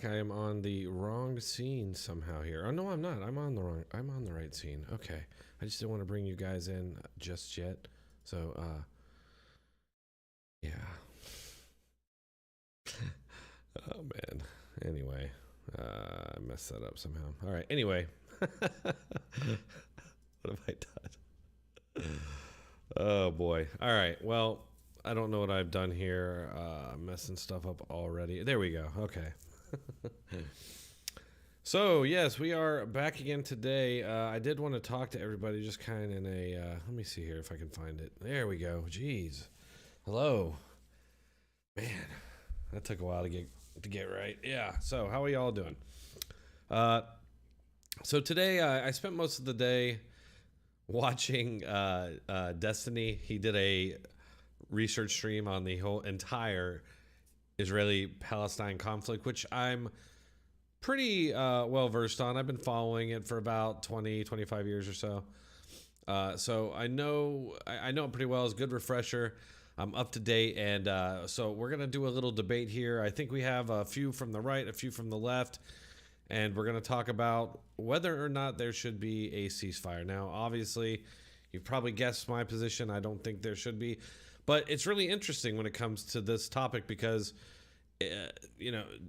back. I am on the wrong scene somehow here. Oh no, I'm not. I'm on the right scene. Okay. I just didn't want to bring you guys in just yet. So yeah. Oh man. Anyway, I messed that up somehow. All right. Anyway. What have I done? Oh boy. All right. Well, I don't know what I've done here. I'm messing stuff up already. There we go. Okay. So yes, we are back again today. I did want to talk to everybody, just kind of in a. Let me see here if I can find it. There we go. Jeez. Hello. Man, that took a while to get right. Yeah. So how are y'all doing? So today I spent most of the day watching Destiny. He did a research stream on the whole entire Israeli-Palestine conflict, which I'm pretty well versed on. I've been following it for about 25 years or so. So I know it pretty well. It's a good refresher. I'm up to date, and so we're gonna do a little debate here. I think we have a few from the right, a few from the left, and we're gonna talk about whether or not there should be a ceasefire. Now, obviously, you've probably guessed my position. I don't think there should be, but it's really interesting when it comes to this topic because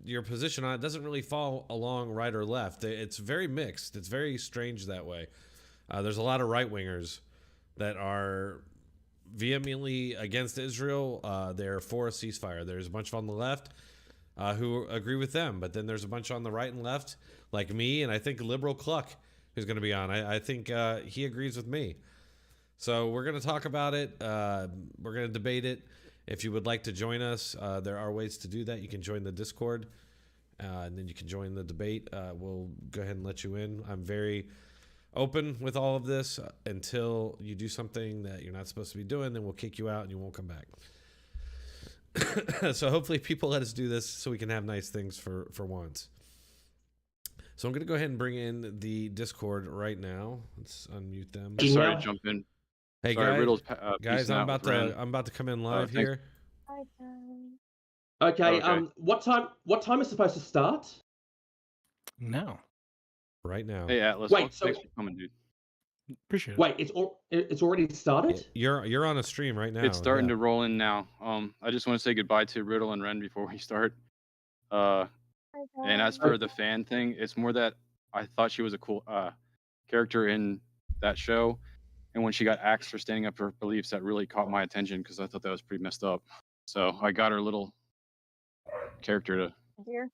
your position on it doesn't really fall along right or left. It's very mixed. It's very strange that way. There's a lot of right-wingers that are vehemently against Israel. They're for a ceasefire. There's a bunch on the left who agree with them, but then there's a bunch on the right and left, like me, and I think Liberal Cluck, who's going to be on. I think he agrees with me. So we're going to talk about it. We're going to debate it. If you would like to join us, there are ways to do that. You can join the Discord, and then you can join the debate. We'll go ahead and let you in. I'm very open with all of this until you do something that you're not supposed to be doing. Then we'll kick you out and you won't come back. So hopefully people let us do this so we can have nice things for once. So I'm going to go ahead and bring in the Discord right now. Let's unmute them. Sorry to jump in. Hey sorry, guys, I'm about to come in live here. Hi, guys. Okay. Okay. What time is supposed to start? No. Right now. Hey Atlas, Wait, so- thanks for coming, dude. Appreciate it. Wait, it's already started? You're on a stream right now. It's starting to roll in now. I just want to say goodbye to Riddle and Ren before we start. Hi, And as guys. for the fan thing, it's more that I thought she was a cool character in that show, and when she got axed for standing up for her beliefs, that really caught my attention because I thought that was pretty messed up. So I got her little character to Here.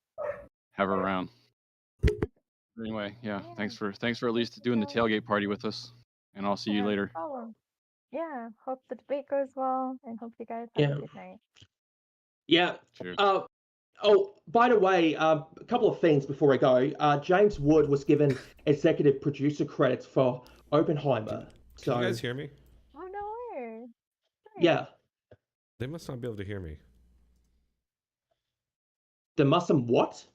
have her around. Anyway, yeah, thanks for at least doing the tailgate party with us, and I'll see you Yeah, no later. problem. Yeah, hope the debate goes well, and hope you guys have Yeah. a good night. Yeah. Cheers. Oh, by the way, a couple of things before I go. James Wood was given executive producer credits for Oppenheimer. Can you guys hear me? Oh, no way. Nice. Yeah. They must not be able to hear me. The Muslim what?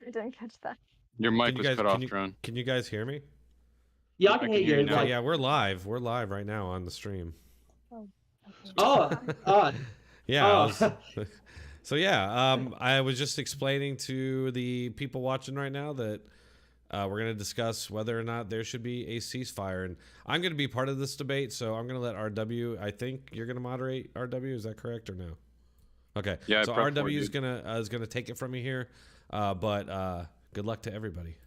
I didn't catch that. Your mic Can you was guys- cut can off, you- Drone. Can you guys hear me? Yeah, I I can can hear hear you. you now. Yeah, we're live. We're live right now on the stream. Okay. Oh, Yeah. Oh. So yeah, I was just explaining to the people watching right now that we're going to discuss whether or not there should be a ceasefire, and I'm going to be part of this debate. So I'm going to let RW. I think you're going to moderate RW. Is that correct or no? Okay. Yeah, I So prepped for RW it, is gonna take it from me here, but good luck to everybody.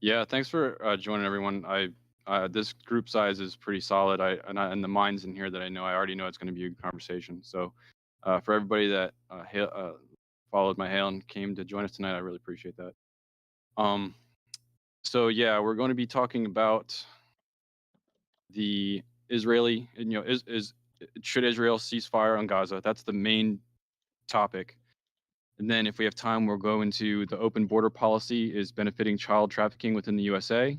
Yeah, thanks for joining everyone. This group size is pretty solid. And the minds in here that I already know it's going to be a good conversation. So for everybody that followed my hail and came to join us tonight, I really appreciate that. So yeah, we're going to be talking about the Israeli, should Israel cease fire on Gaza? That's the main topic. And then if we have time, we'll go into the open border policy is benefiting child trafficking within the USA.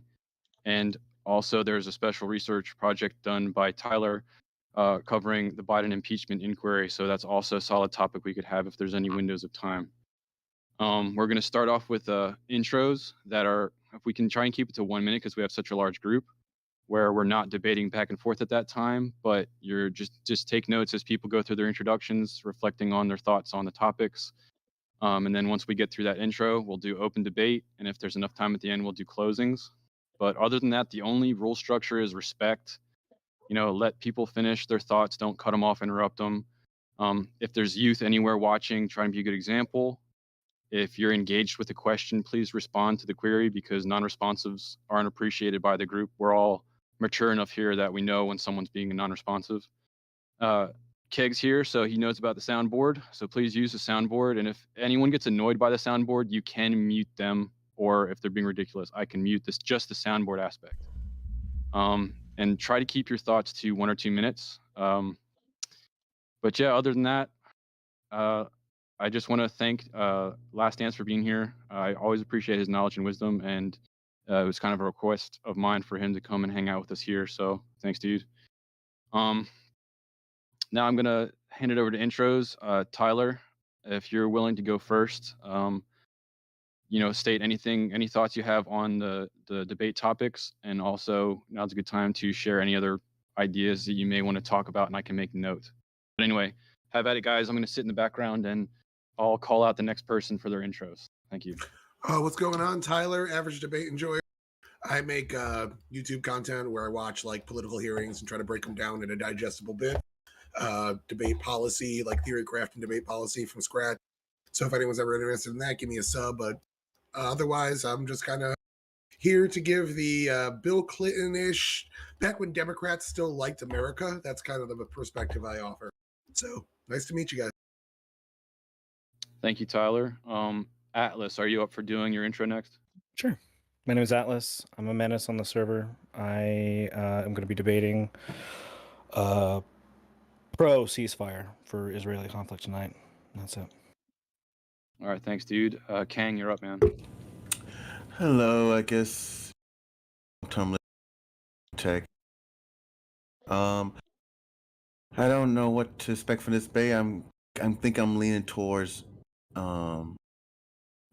And also there's a special research project done by Tyler covering the Biden impeachment inquiry. So that's also a solid topic we could have if there's any windows of time. We're going to start off with intros that are, if we can try and keep it to 1 minute because we have such a large group, where we're not debating back and forth at that time, but you're just take notes as people go through their introductions, reflecting on their thoughts on the topics. And then once we get through that intro, we'll do open debate. And if there's enough time at the end, we'll do closings. But other than that, the only rule structure is respect. Let people finish their thoughts. Don't cut them off, interrupt them. If there's youth anywhere watching, try and be a good example. If you're engaged with a question, please respond to the query, because non-responsives aren't appreciated by the group. We're all mature enough here that we know when someone's being non-responsive. Keg's here, so he knows about the soundboard. So please use the soundboard. And if anyone gets annoyed by the soundboard, you can mute them. Or if they're being ridiculous, I can mute just the soundboard aspect. And try to keep your thoughts to 1 or 2 minutes. But yeah, other than that, I just want to thank Last Dance for being here. I always appreciate his knowledge and wisdom, and it was kind of a request of mine for him to come and hang out with us here. So thanks, dude. Now I'm gonna hand it over to intros. Tyler, if you're willing to go first, state any thoughts you have on the debate topics, and also now's a good time to share any other ideas that you may want to talk about, and I can make note. But anyway, have at it, guys. I'm gonna sit in the background and I'll call out the next person for their intros. Thank you. What's going on? Tyler, average debate enjoyer. I make YouTube content where I watch like political hearings and try to break them down in a digestible bit. Debate policy, like theory crafting debate policy from scratch. So if anyone's ever interested in that, give me a sub. But otherwise, I'm just kind of here to give the Bill Clinton-ish, back when Democrats still liked America. That's kind of the perspective I offer. So nice to meet you guys. Thank you, Tyler. Atlas, are you up for doing your intro next? Sure. My name is Atlas. I'm a menace on the server. I am going to be debating pro ceasefire for Israeli conflict tonight. That's it. All right, thanks, dude. Kang, you're up, man. Hello, I guess. Tech. I don't know what to expect from this bay. I'm leaning towards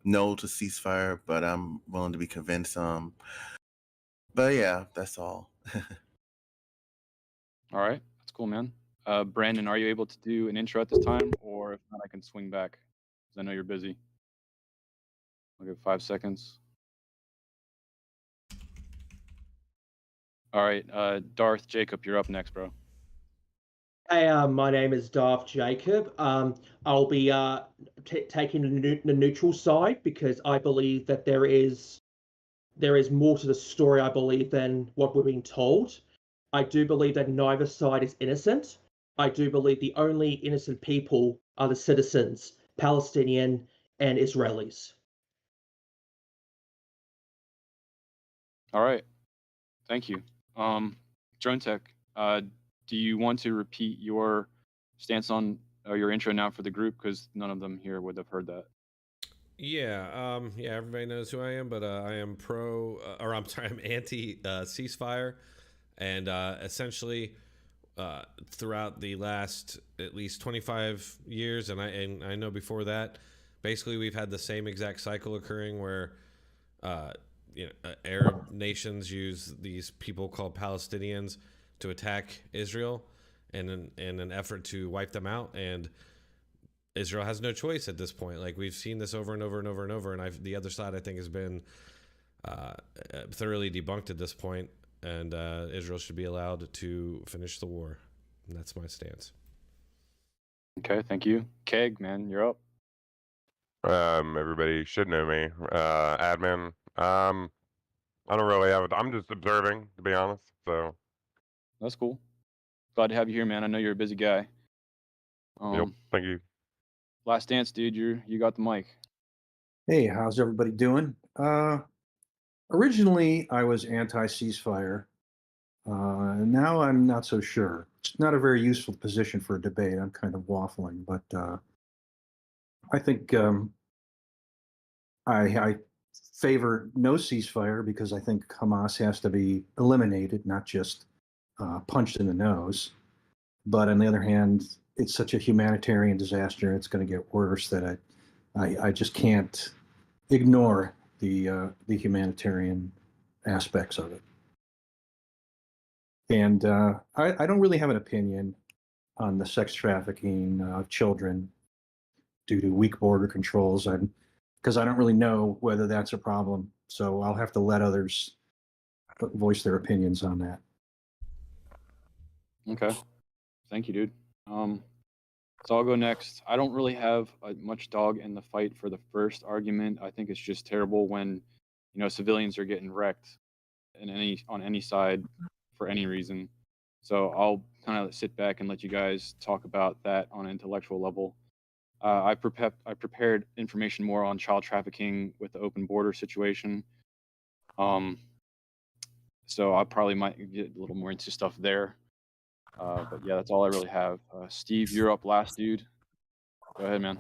no to ceasefire, but I'm willing to be convinced. But yeah, that's all. All right, that's cool, man. Brandon, are you able to do an intro at this time, or if not, I can swing back, because I know you're busy. I'll give 5 seconds. All right, Darth Jacob, you're up next, bro. Hey, my name is Darth Jacob. I'll be taking the neutral side because I believe that there is more to the story, I believe, than what we're being told. I do believe that neither side is innocent. I do believe the only innocent people are the citizens, Palestinian and Israelis. All right, thank you. Dronetek, do you want to repeat your stance on your intro now for the group, because none of them here would have heard that? Yeah, everybody knows who I am, but I am I'm anti ceasefire, and essentially throughout the last at least 25 years, and I know before that, basically we've had the same exact cycle occurring where Arab nations use these people called Palestinians to attack Israel in an effort to wipe them out, and Israel has no choice at this point. Like, we've seen this over and over and over and over, and the other side, I think, has been thoroughly debunked at this point, and Israel should be allowed to finish the war. And that's my stance. Okay, thank you. Keg, man, you're up. Everybody should know me. Admin. I don't really have it. I'm just observing, to be honest. So That's cool. Glad to have you here, man. I know you're a busy guy. yep, thank you. Last Dance, dude, you got the mic. Hey, how's everybody doing? Originally, I was anti-ceasefire. Now I'm not so sure. It's not a very useful position for a debate. I'm kind of waffling, but I think I favor no ceasefire because I think Hamas has to be eliminated, not just punched in the nose. But on the other hand, it's such a humanitarian disaster, it's going to get worse, that I just can't ignore the humanitarian aspects of it. And I don't really have an opinion on the sex trafficking of children due to weak border controls, because I don't really know whether that's a problem. So I'll have to let others voice their opinions on that. Okay. Thank you, dude. So I'll go next. I don't really have much dog in the fight for the first argument. I think it's just terrible when, civilians are getting wrecked on any side for any reason. So I'll kind of sit back and let you guys talk about that on an intellectual level. I prepared information more on child trafficking with the open border situation. So I probably might get a little more into stuff there. But yeah, that's all I really have. Steve, you're up last, dude. Go ahead, man.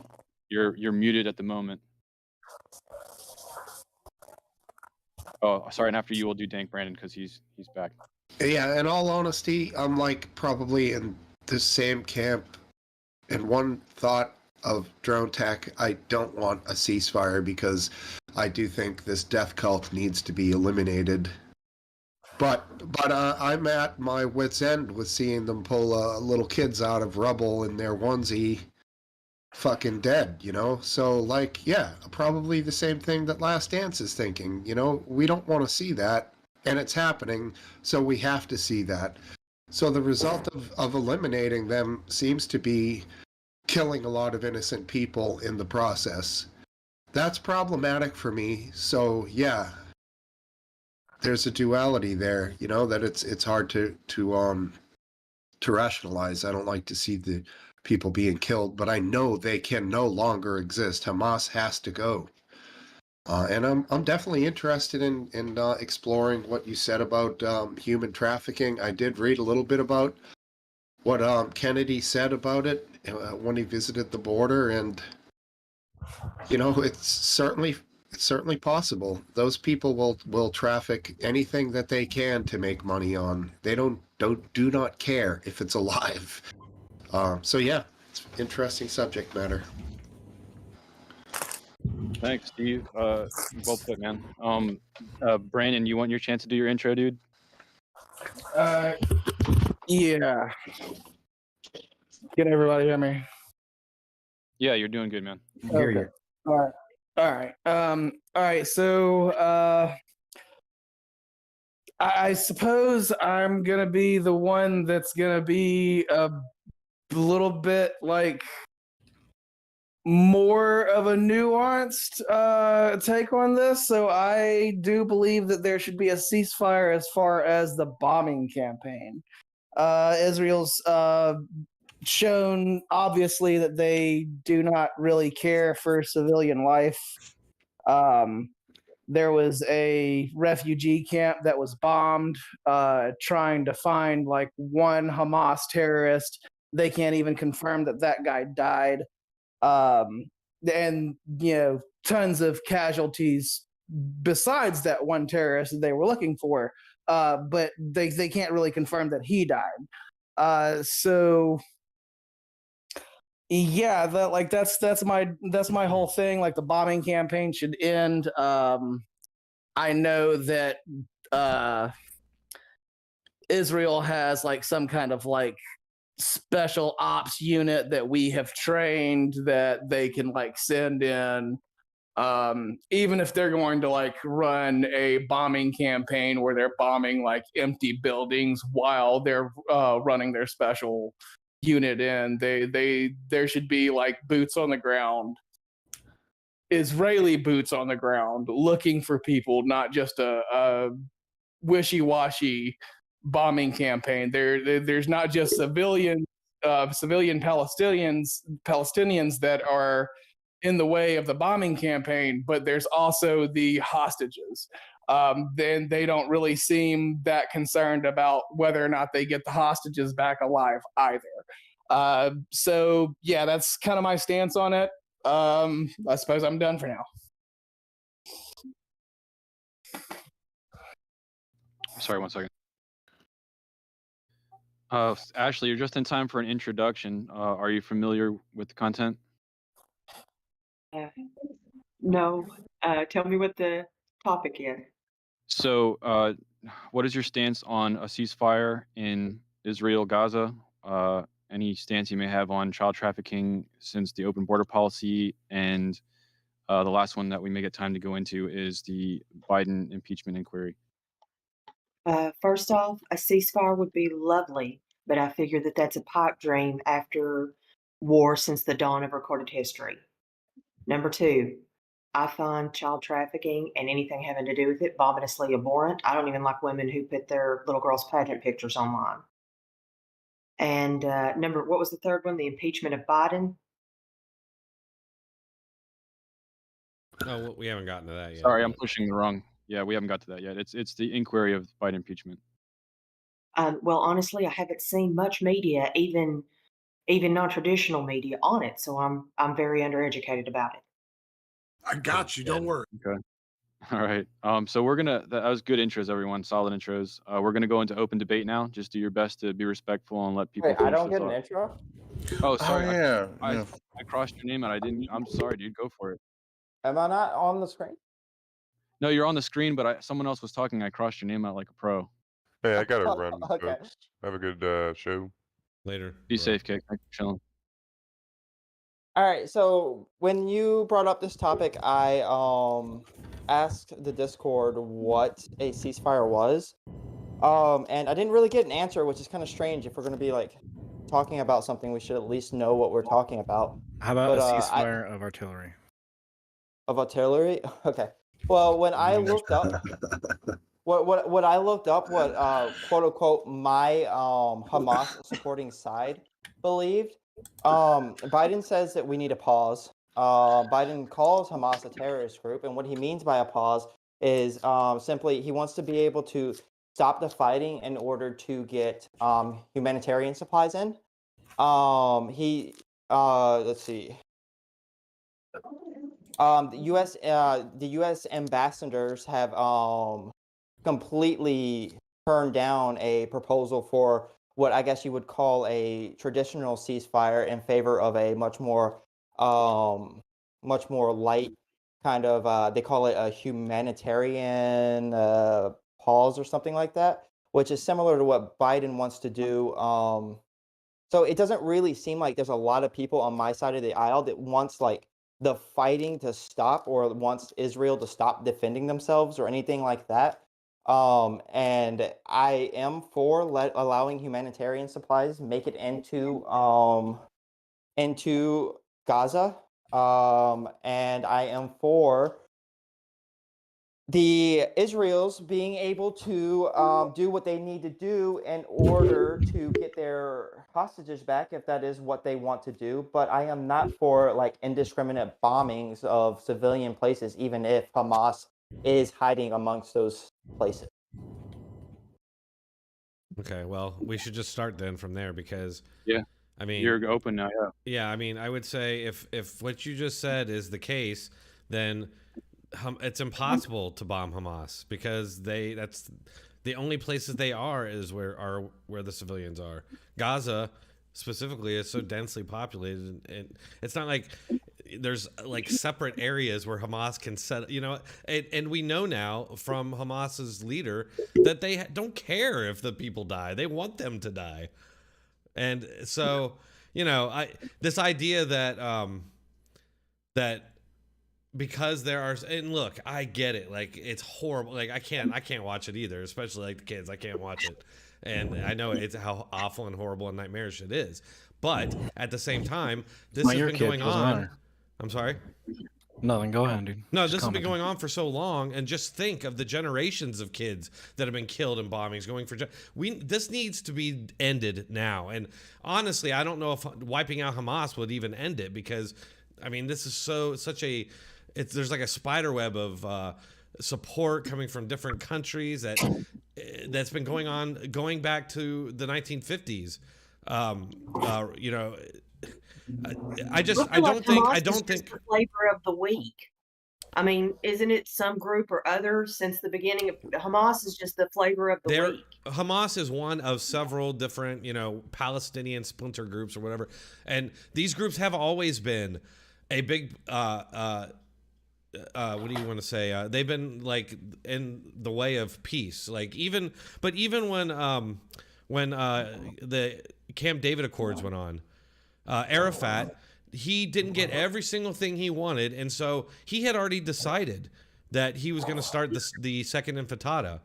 You're muted at the moment. Oh, sorry. And after you, we'll do Dank Brandon because he's back. Yeah, in all honesty, I'm like probably in the same camp. And one thought of Dronetek, I don't want a ceasefire because I do think this death cult needs to be eliminated. But I'm at my wit's end with seeing them pull little kids out of rubble in their onesie, fucking dead, So like, yeah, probably the same thing that Last Dance is thinking. We don't want to see that, and it's happening, so we have to see that. So the result of eliminating them seems to be killing a lot of innocent people in the process. That's problematic for me. So yeah, there's a duality there, that it's hard to rationalize. I don't like to see the people being killed, but I know they can no longer exist. Hamas has to go. And I'm definitely interested in exploring what you said about human trafficking. I did read a little bit about what Kennedy said about it when he visited the border, and it's certainly possible. Those people will traffic anything that they can to make money on. They do not care if it's alive. So yeah, it's interesting subject matter. Thanks, Steve. Well put, man. Brandon, you want your chance to do your intro, dude? Yeah. Can everybody hear me? Yeah, you're doing good, man. Hear you. All right. All right. So, I suppose I'm gonna be the one that's gonna be a little bit like more of a nuanced take on this. So I do believe that there should be a ceasefire as far as the bombing campaign. Israel's shown obviously that they do not really care for civilian life. There was a refugee camp that was bombed, trying to find like one Hamas terrorist. They can't even confirm that guy died. And tons of casualties besides that one terrorist that they were looking for, but they can't really confirm that he died. So yeah, that's my whole thing. Like, the bombing campaign should end. I know that Israel has like some kind of like special ops unit that we have trained that they can like send in, even if they're going to like run a bombing campaign where they're bombing like empty buildings while they're running their special unit in. There should be like boots on the ground, Israeli boots on the ground, looking for people, not just a wishy-washy bombing campaign. There's not just civilian Palestinians that are in the way of the bombing campaign, but there's also the hostages. Then they don't really seem that concerned about whether or not they get the hostages back alive either. So yeah, that's kind of my stance on it. I suppose I'm done for now. Sorry, 1 second. Ashley, you're just in time for an introduction. Are you familiar with the content? No. Tell me what the topic is. So what is your stance on a ceasefire in Israel, Gaza? Any stance you may have on child trafficking since the open border policy, and the last one that we may get time to go into is the Biden impeachment inquiry. First off, a ceasefire would be lovely, but I figure that that's a pipe dream after war since the dawn of recorded history. Number two, I find child trafficking and anything having to do with it vomitously abhorrent. I don't even like women who put their little girls' pageant pictures online. And what was the third one? The impeachment of Biden. Oh, we haven't gotten to that yet. Sorry, I'm pushing the wrong. Yeah, we haven't got to that yet. It's the inquiry of Biden impeachment. Well, honestly, I haven't seen much media, even non-traditional media, on it, so I'm very undereducated about it. I got you. Don't worry. Okay. All right. So we're gonna. That was good intros, everyone. Solid intros. We're gonna go into open debate now. Just do your best to be respectful and let people. Wait, I finish don't their get an thought. intro? Oh, sorry. yeah. I crossed your name and I didn't. I'm sorry, dude. Go for it. Am I not on the screen? No, you're on the screen, but someone else was talking. I crossed your name out like a pro. Hey, I gotta run. Okay. Folks. Have a good show. Later. Be bro. safe, Kick. Thanks for chilling. All right. So when you brought up this topic, I asked the Discord what a ceasefire was, and I didn't really get an answer, which is kind of strange. If we're going to be like talking about something, we should at least know what we're talking about. How about But, a ceasefire of artillery? Of artillery? Okay. Well, when I looked up what I looked up, what quote unquote my Hamas supporting side believed, Biden says that we need a pause. Biden calls Hamas a terrorist group, and what he means by a pause is simply he wants to be able to stop the fighting in order to get humanitarian supplies in. Let's see. The U.S. ambassadors have completely turned down a proposal for what I guess you would call a traditional ceasefire in favor of a much more light kind of. They call it a humanitarian pause or something like that, which is similar to what Biden wants to do. So it doesn't really seem like there's a lot of people on my side of the aisle that wants like the fighting to stop or wants Israel to stop defending themselves or anything like that. And I am for allowing humanitarian supplies make it into Gaza. And I am for the Israels being able to do what they need to do in order to get their hostages back, if that is what they want to do. But I am not for like indiscriminate bombings of civilian places, even if Hamas is hiding amongst those places. Okay, well, we should just start then from there because Yeah. I mean, You're open now, yeah. yeah, I mean, I would say if what you just said is the case, then it's impossible to bomb Hamas because that's the only places they are is where the civilians are. Gaza specifically is so densely populated, and it's not like there's like separate areas where Hamas can set, and we know now from Hamas's leader that they don't care if the people die. They want them to die. And so, this idea that that because there are, and look, I get it. Like, it's horrible. Like, I can't watch it either, especially like the kids. I can't watch it. And I know it's how awful and horrible and nightmarish it is. But at the same time, this has been going on. I'm sorry? Nothing. Go ahead, dude. No, this has been going on for so long, and just think of the generations of kids that have been killed in bombings. This needs to be ended now. And honestly, I don't know if wiping out Hamas would even end it because, I mean, this is there's like a spider web of support coming from different countries that's been going back to the 1950s. I don't think the flavor of the week. I mean, isn't it some group or other since the beginning of Hamas is just the flavor of the week? Hamas is one of several different, Palestinian splinter groups or whatever. And these groups have always been a big what do you want to say? They've been like in the way of peace. Like even when the Camp David Accords went on, Arafat, he didn't get every single thing he wanted, and so he had already decided that he was going to start the second intifada.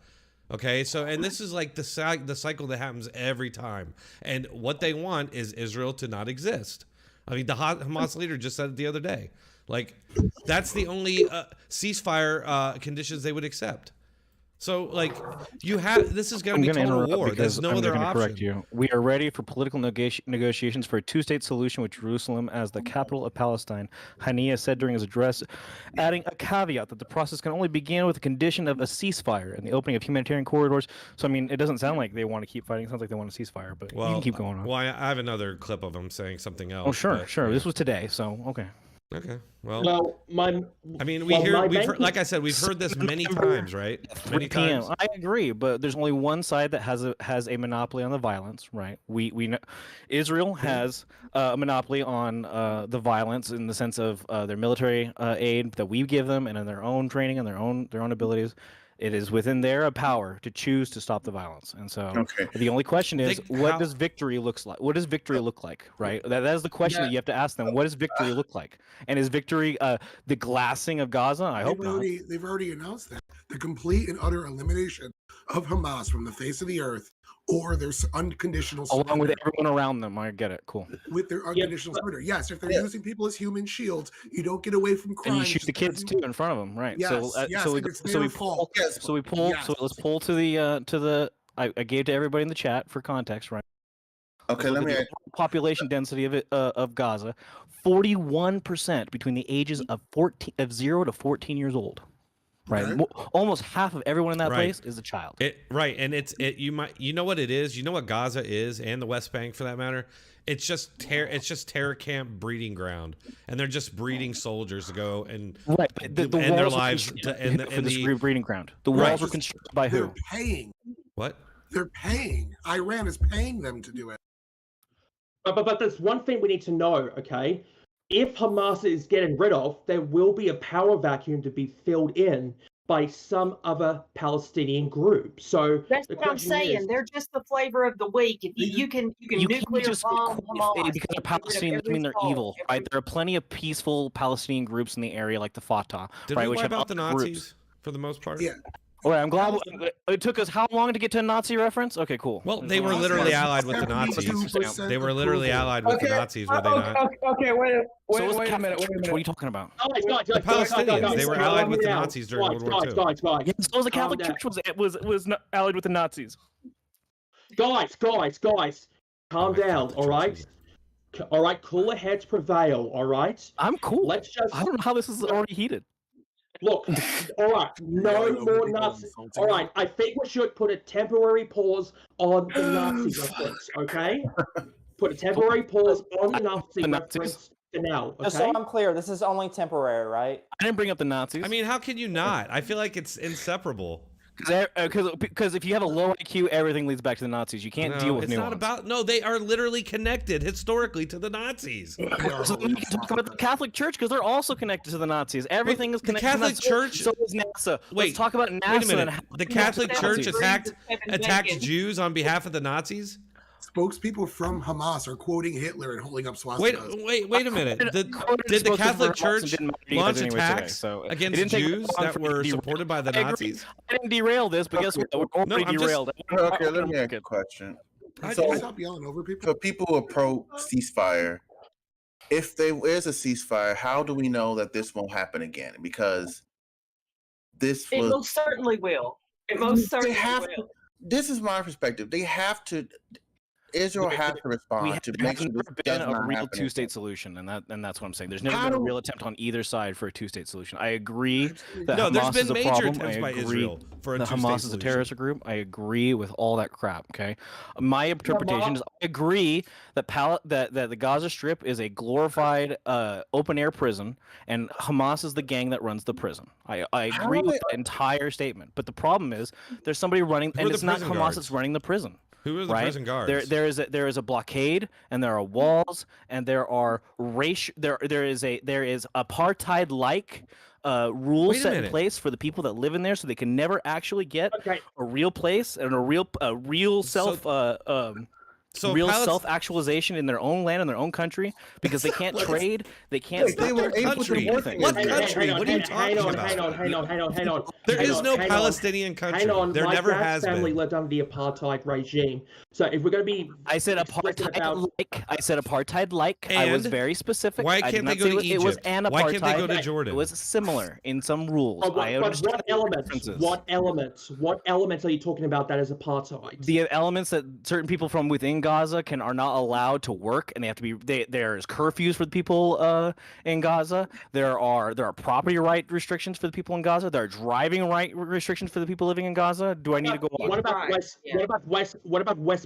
Okay, so and this is like the cycle that happens every time, and what they want is Israel to not exist. I mean, the Hamas leader just said it the other day. Like, that's the only ceasefire conditions they would accept. So, like, this is going to be total war. There's no other option. Correct you. We are ready for political negotiations for a two-state solution with Jerusalem as the capital of Palestine. Haniyeh said during his address, adding a caveat that the process can only begin with the condition of a ceasefire and the opening of humanitarian corridors. So, I mean, it doesn't sound like they want to keep fighting. It sounds like they want a ceasefire, but you can keep going on. Well, I have another clip of him saying something else. Oh, sure. This was today, so okay. Okay. Well, we've heard, like I said, we've heard this many times, right? Many times. I agree, but there's only one side that has a monopoly on the violence, right? We know Israel has a monopoly on the violence in the sense of their military aid that we give them, and in their own training and their own abilities. It is within their power to choose to stop the violence, and so the only question is, what does victory looks like? What does victory look like? Right. That is the question that you have to ask them. What does victory look like? And is victory the glassing of Gaza? I hope not. They've already announced that the complete and utter elimination of Hamas from the face of the earth, or their unconditional surrender. Along with everyone around them. I get it. Cool. With their unconditional surrender. Yes, if they're using people as human shields, you don't get away from crime. And you shoot the kids too in front of them, right? Yes, so we pull. So let's pull to the. I gave to everybody in the chat for context, right? Okay, let me. Population density of Gaza, 41% between the ages of 0 to 14 years old. Right, almost half of everyone in that place is a child. You know what it is. You know what Gaza is, and the West Bank for that matter. It's just terror camp breeding ground, and they're just breeding soldiers to go and end their lives in the breeding ground. The walls were constructed by who? They're paying. What? They're paying. Iran is paying them to do it. But there's one thing we need to know, okay? If Hamas is getting rid of, there will be a power vacuum to be filled in by some other Palestinian group. So that's what I'm saying. They're just the flavor of the week. If you can nuclear bomb Hamas because they're Palestinian doesn't mean they're evil, right? There are plenty of peaceful Palestinian groups in the area, like the Fatah, Did right? we Which wipe have out the Nazis groups. For the most part? Yeah. All right, I'm glad it took us how long to get to a Nazi reference? Okay, cool. Well, they were literally allied with the Nazis. They were literally allied with the Nazis, were they not? Okay, wait a minute. What are you talking about? The Palestinians, they were allied with the Nazis during World War II. Guys. Yeah, so the Catholic Church was allied with the Nazis. Guys, calm down, all right? All right, cooler heads prevail, all right? I'm cool. I don't know how this is already heated. Look, all right, no more Nazis. All right, I think we should put a temporary pause on the Nazi reference, okay? Put a temporary pause on the Nazi reference for now, okay? Just so I'm clear, this is only temporary, right? I didn't bring up the Nazis. I mean, how can you not? I feel like it's inseparable. Because if you have a low IQ, everything leads back to the Nazis. You can't deal with nuance. They are literally connected historically to the Nazis. So then you can talk about the Catholic Church because they're also connected to the Nazis. Everything is connected. The Catholic Church. So is NASA. Wait, let's talk about NASA. Wait a minute. The Catholic Church attacked Jews on behalf of the Nazis. Spokespeople from Hamas are quoting Hitler and holding up swastikas. Wait a minute. Did the Catholic Church launch attacks against Jews that were supported by the Nazis? I didn't derail this, but guess what? We're already derailed. Okay, let me ask a question. So, stop yelling over people. So people who are pro ceasefire, if there is a ceasefire, how do we know that this won't happen again? Because it most certainly will. It most certainly will. This is my perspective. They have to. Israel has to respond to make sure this does not a real happen. two-state solution, and that's what I'm saying. There's never been a real attempt on either side for a two-state solution. I agree that Hamas is a problem. I agree that Hamas is a terrorist group. I agree with all that crap. Okay, my interpretation is I agree that that the Gaza Strip is a glorified open-air prison, and Hamas is the gang that runs the prison. I agree with the entire statement. But the problem is there's somebody running, and it's not Hamas that's running the prison. Who are the prison guards? There is a blockade, and there are walls, and there are there is apartheid-like rules Wait a set in minute. place for the people that live in there, so they can never actually get a real place and a real self self-actualization in their own land and their own country, because they can't trade, they can't. It's not their country. What country? What are you talking about? Hang on. There is no hang on. Palestinian country. Hang on. There My never dad's has family been. lived under the apartheid regime. So if we're going to be, I said apartheid-like. I said apartheid-like. I was very specific. Why I did can't they not go say to it was Egypt? an apartheid. Why can't they go to Jordan? It was similar in some rules. But I understand what elements? What elements are you talking about that is apartheid? The elements that certain people from within Gaza are not allowed to work, and they have to be. There's curfews for the people in Gaza. There are property right restrictions for the people in Gaza. There are driving right restrictions for the people living in Gaza. Do I need to go on? What about West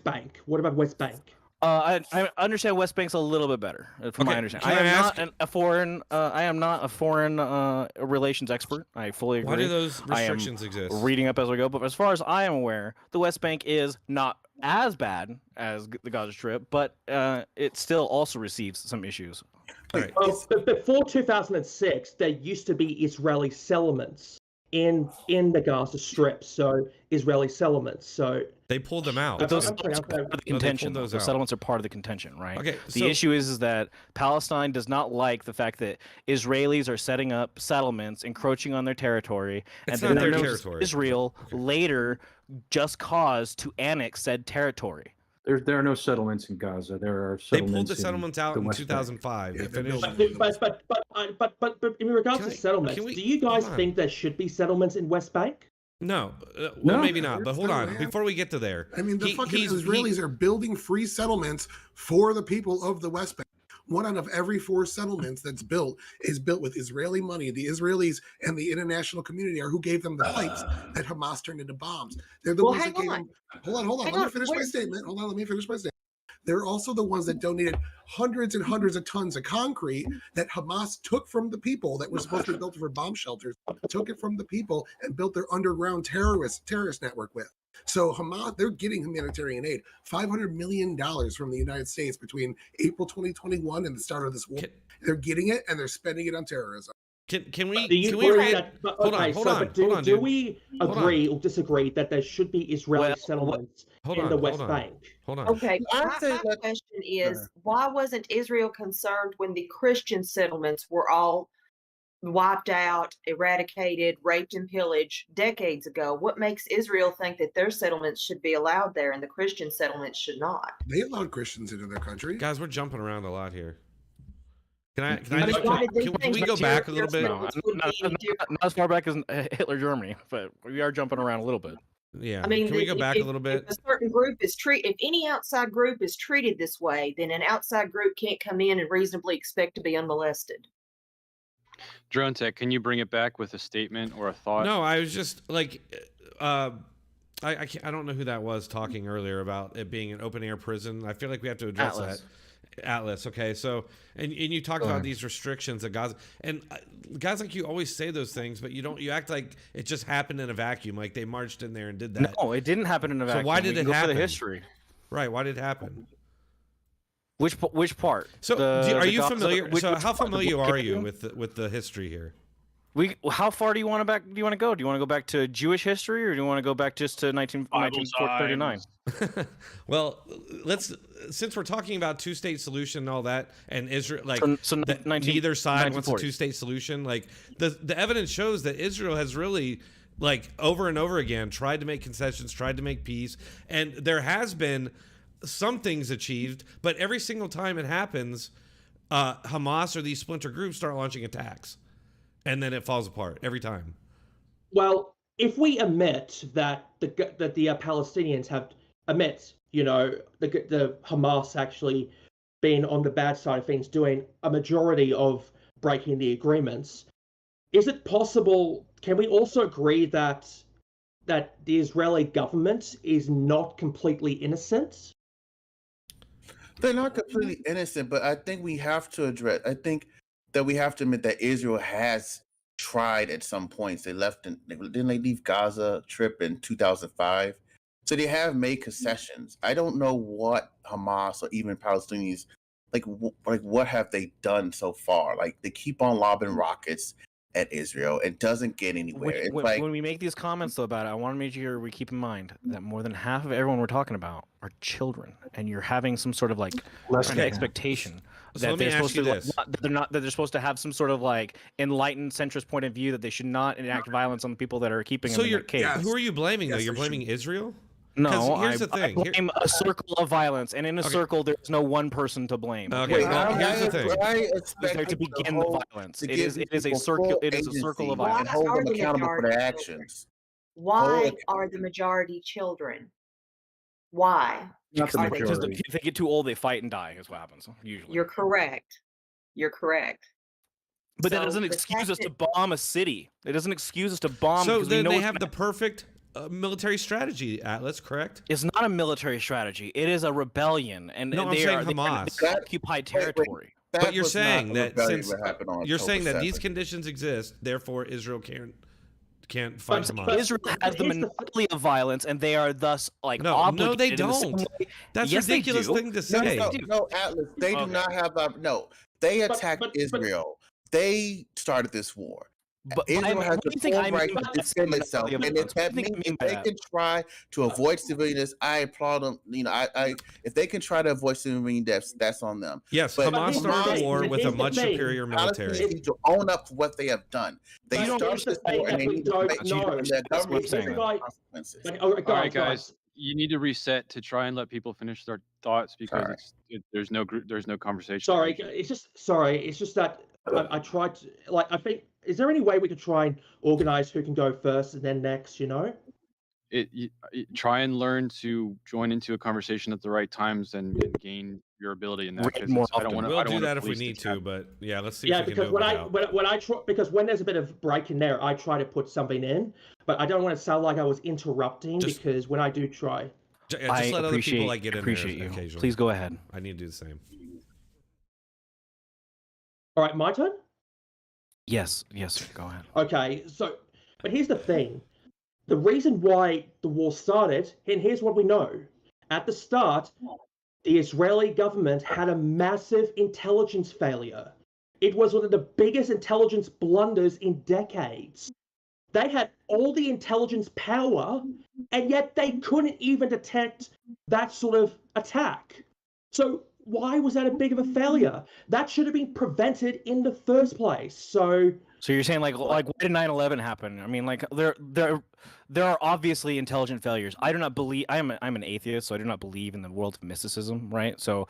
Bank? What about West Bank? I understand West Bank's a little bit better, from my understanding. I am not a foreign relations expert. I fully agree. Why do those restrictions exist? Reading up as we go, but as far as I am aware, the West Bank is not as bad as the Gaza Strip, but it still also receives some issues. Right. Well, before 2006, there used to be Israeli settlements in the Gaza Strip, so Israeli settlements. So they pulled them out. But those settlements are part of the contention. those Those out. settlements are part of the contention, right? Okay, The so- issue is that Palestine does not like the fact that Israelis are setting up settlements, encroaching on their territory, It's and not then their there's territory. Israel later just cause to annex said territory. There are no settlements in Gaza. There are They settlements. pulled the settlements out the in West Bank. 2005. Yeah, They they're finished. building but in regards Can to I- settlements, can we- do you guys hold on. think there should be settlements in West Bank? No, well, No. maybe not. But hold No, on, man. before we get to there, I mean, the fucking he's- Israelis are building free settlements for the people of the West Bank. 1 out of every 4 settlements that's built is built with Israeli money. The Israelis and the international community are who gave them the pipes that Hamas turned into bombs. They're the Well, ones that hang gave on. them. Hold on. Hang Let me on, finish my where- statement. Hold on. Let me finish my statement. They're also the ones that donated hundreds and hundreds of tons of concrete that Hamas took from the people that were supposed to be built for bomb shelters, took it from the people and built their underground terrorist network with. So Hamas, they're getting humanitarian aid, $500 million from the United States between April 2021 and the start of this war. They're getting it and they're spending it on terrorism. Can we? Do you Can we believe read? that? But, Hold okay, on, hold so on, but do, hold on, do dude. we Hold agree or disagree that there should be Israeli Well, settlements Hold in on, the hold West on. Bank? Hold on. Okay, I my say that- question is, why wasn't Israel concerned when the Christian settlements were all wiped out, eradicated, raped, and pillaged decades ago? What makes Israel think that their settlements should be allowed there and the Christian settlements should not? They allowed Christians into their country. Guys, we're jumping around a lot here. Can I I mean, just why did they can think we go that back a their little bit? settlements would be any different? Not as far back as Hitler Germany, but we are jumping around a little bit. Yeah. I mean, can we go back a little If bit? a certain group is treated, if any outside group is treated this way, then an outside group can't come in and reasonably expect to be unmolested. Dronetek, can you bring it back with a statement or a thought? No, I was just like, I don't know who that was talking earlier about it being an open air prison. I feel like we have to address Atlas. that. Atlas, okay. So, and you talked about these restrictions at Gaza, and guys like you always say those things, but you act like it just happened in a vacuum, like they marched in there and did that. No, it didn't happen in a vacuum. So why did We it can go for happen? the history. Right? Why did it happen? Which part? So, are The you Gaza- familiar? which So, how part? familiar are you Kingdom? with the history here? How far do you want to back? Do you want to go? Do you want to go back to Jewish history, or do you want to go back just to 1939? Well, since we're talking about two-state solution and all that, and Israel, like So that 19 neither side wants a 1940s. two-state solution. Like the evidence shows that Israel has really, like, over and over again tried to make concessions, tried to make peace, and there has been some things achieved, but every single time it happens, Hamas or these splinter groups start launching attacks, and then it falls apart every time. Well, if we admit that the Palestinians have the Hamas actually being on the bad side of things, doing a majority of breaking the agreements, is it possible? Can we also agree that the Israeli government is not completely innocent? They're not completely innocent, but I think we have to address. I think that we have to admit that Israel has tried at some points. Didn't they leave Gaza trip in 2005? So they have made concessions. I don't know what Hamas or even Palestinians like what have they done so far. Like they keep on lobbing rockets at Israel. It doesn't get anywhere. It's like When we make these comments though about it, I want to make sure we keep in mind that more than half of everyone we're talking about are children, and you're having some sort of like Less kind of than expectation So that let me they're ask supposed you to this. that they're supposed to have some sort of like enlightened centrist point of view that they should not enact violence on the people that are keeping So them in you're that cage. Yes. who are you blaming though? Yes, You're they blaming Israel? No, here's the I thing. blame a circle of violence, and in a circle, there's no one person to blame. Okay, well, here's the thing. I Who's expect there to people begin hold- the violence? to It give is a people circle. full It is a circle of agency violence. and hold Why them are the accountable for their majority children? actions. Why are the majority children? Why? Not the Are they- Because majority. if they get too old, they fight and die. Is what happens usually. You're correct. You're correct. But that So doesn't the excuse fact us to that- bomb a city. It doesn't excuse us to bomb. So because we then know they it's have gonna- the perfect military strategy, Atlas, correct? It's not a military strategy. It is a rebellion, and No, I'm they saying are Hamas. they occupy territory. That But you're was not saying a that rebellion since that happened on you're October saying that these 7th. conditions exist, therefore Israel can't fight But- Hamas. but- Israel has the here's the th- monopoly of violence, and they are thus like No, obligated. they in the same don't. way- That's Yes, they ridiculous do. thing to No, say. no, Atlas. They do Okay. not have no. They But- attacked but- Israel. They started this war. But Israel has what the do you think full I right mean by to that defend monopoly itself, of and if violence? that What do you means think I mean if by they that? can try to avoid civilians, I applaud them. You know, I if they can try to avoid civilian deaths, that's on them. Yes, But Hamas here's the started a thing, war but with a here's the much thing. superior military. Palestinians need to own up to what they have done. They But started here's the this thing war, and that they we need to don't make know. sure that That's what I'm government saying. takes Like- consequences. Like, All right, guys, guys. you need to reset to try and let people finish their thoughts because Sorry. there's no group, there's no conversation. Sorry, it's just that I tried to, like, I think, is there any way we could try and organize who can go first and then next, you know? Try and learn to join into a conversation at the right times and gain your ability in that. Read 'cause more I don't often. want to. We'll do that if we need to, but yeah, let's see Yeah, if we can because do it without. when I try, because when there's a bit of break in there, I try to put something in, but I don't want to sound like I was interrupting Just- because when I do try. Just I let other people appreciate get in appreciate there you. occasionally. Please go ahead. I need to do the same. All right, my turn? Yes, go ahead. Okay, so, but here's the thing. The reason why the war started, and here's what we know. At the start, the Israeli government had a massive intelligence failure. It was one of the biggest intelligence blunders in decades. They had all the intelligence power, and yet they couldn't even detect that sort of attack. So why was that a big of a failure? That should have been prevented in the first place. So you're saying like why did 9/11 happen? I mean, like there are obviously intelligent failures. I do not believe I'm an atheist, so I do not believe in the world of mysticism, right? So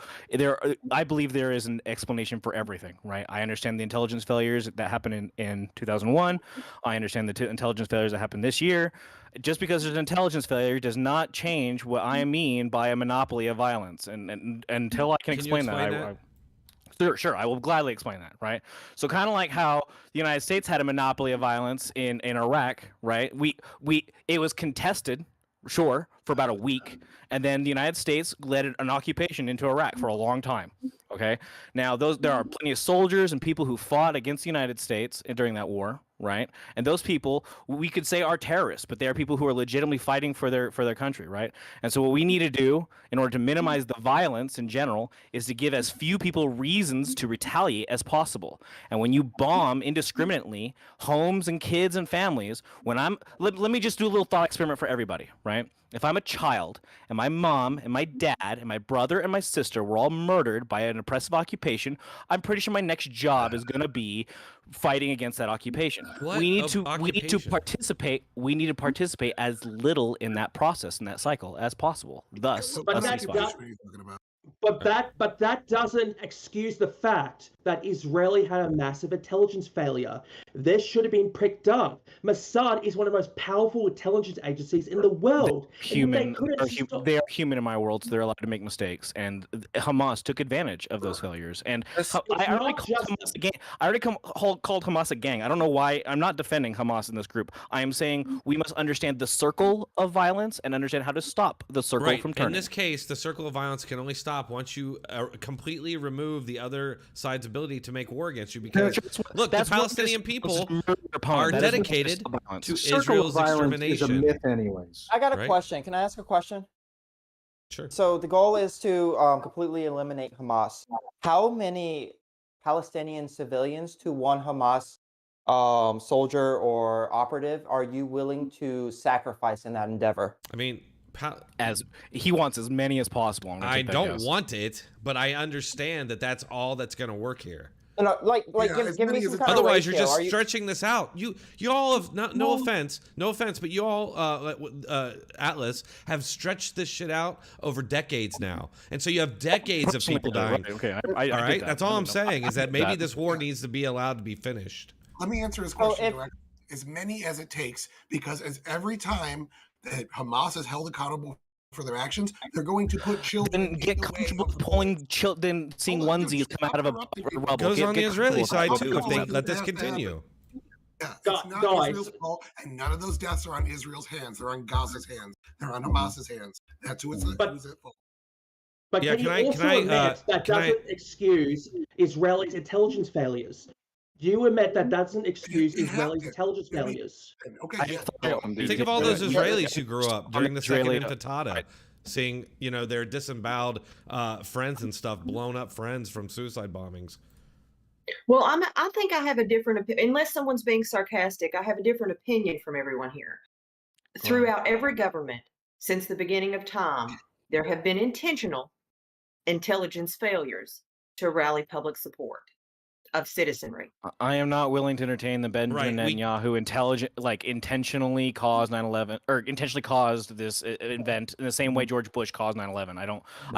I believe there is an explanation for everything, right? I understand the intelligence failures that happened in 2001. I understand the intelligence failures that happened this year. Just because there's an intelligence failure does not change what I mean by a monopoly of violence. And until I can explain that. Sure, I will gladly explain that, right? So kind of like how the United States had a monopoly of violence in Iraq, right? It was contested, sure, for about a week, and then the United States led an occupation into Iraq for a long time. Okay, now there are plenty of soldiers and people who fought against the United States during that war, right? And those people we could say are terrorists, but they are people who are legitimately fighting for their country, right? And so what we need to do in order to minimize the violence in general is to give as few people reasons to retaliate as possible. And when you bomb indiscriminately homes and kids and families, let me just do a little thought experiment for everybody, right? If I'm a child and my mom and my dad and my brother and my sister were all murdered by an oppressive occupation, I'm pretty sure my next job is going to be fighting against that occupation. What We need to occupation? participate. We need to participate as little in that process, in that cycle as possible. Thus, But a that- ceasefire. What are you talking about? But that doesn't excuse the fact that Israeli had a massive intelligence failure. This should have been picked up. Mossad is one of the most powerful intelligence agencies in the world. Human, They they are human in my world, so they're allowed to make mistakes. And Hamas took advantage of those failures. And I already called Hamas a gang. I already called Hamas a gang. I don't know why. I'm not defending Hamas in this group. I am saying we must understand the circle of violence and understand how to stop the circle Right. from turning. In this case, the circle of violence can only stop once you completely remove the other side's ability to make war against you. Because look, the Palestinian people are dedicated to Israel's Is a extermination. myth, anyways. I got a Right. question. Can I ask a question? Sure. So the goal is to completely eliminate Hamas. How many Palestinian civilians to one Hamas soldier or operative are you willing to sacrifice in that endeavor? I mean, As he wants as many as possible. I'm gonna I take that don't guess. want it, but I understand that that's all that's going to work here. No, like Yeah, give me some kind of Otherwise, you're ratio. just Are you- stretching this out. You all have no offense, but you all Atlas have stretched this shit out over decades now, and so you have decades of people dying. Okay, All right, that's all I'm saying is that maybe that. this war needs to be allowed to be finished. Let me answer his question directly. As many as it takes, because as every time that Hamas is held accountable for their actions, they're going to put children Then get in the way comfortable of the pulling then seeing Hold on, dude, onesies come out of a rubble. It goes on the Israeli side too if they comfortable. let this Have to happen. continue. Yeah, it's not Guys. Israel's fault, and none of those deaths are on Israel's hands. They're on Gaza's hands. They're on Hamas's hands. That's who it's who's at fault. But Yeah, can can you I- also can I, admit that can I- doesn't excuse Israeli's intelligence failures? Do you admit that doesn't excuse You have Israeli's to. intelligence I mean, failures? Okay, I yeah. thought- Think of all those Yeah. Israelis who grew up during the second Israeli- Intifada, seeing their disemboweled friends and stuff, blown up friends from suicide bombings. Well, I think I have a different opinion. Unless someone's being sarcastic, I have a different opinion from everyone here. Throughout every government since the beginning of time, there have been intentional intelligence failures to rally public support of citizenry. I am not willing to entertain the Benjamin Right, Netanyahu intentionally caused 9/11 or intentionally caused this event in the same way George Bush caused 9/11. I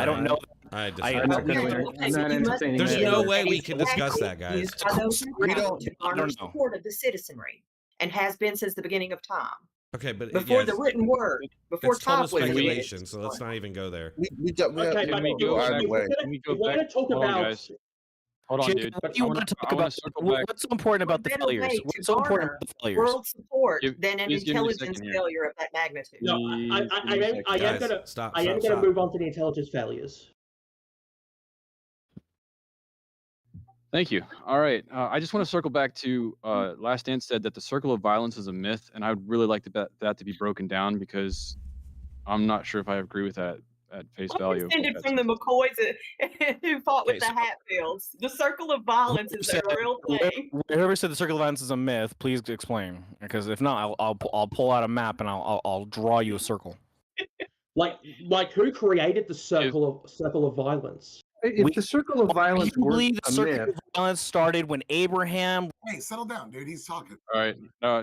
don't know. I disagree. I'm not entertaining There's that no either. way we can discuss that, guys. Used by those who We rally don't- to I garner don't know. support of the citizenry, and has been since the beginning of time. Okay, but Before yes, the written word, before it's total top was written. speculation, so let's not even go there. We Okay, have but we go either back- way. Can we go we're going to back? talk Hold on, about. guys. Hold on, Jacob, dude. what do you want to talk about? circle back. What's so important about the What better failures? way What's to so important garner about the failures? world support Give- than an please give me a intelligence second here. failure of that magnitude? No, I am Guys, going to. stop. I am going to move on to the intelligence failures. Thank you. All right. I just want to circle back to Last Stand said that the circle of violence is a myth, and I would really like that to be broken down because I'm not sure if I agree with that at face value. Descended from the McCoys who fought with the Hatfields. The circle of violence is a real thing. Whoever said the circle of violence is a myth, please explain. Because if not, I'll pull out a map and I'll draw you a circle. Like who created the circle of violence? If the circle of violence You were believe the a circle myth, of violence started when Abraham? Hey, settle down, dude. He's talking. All right.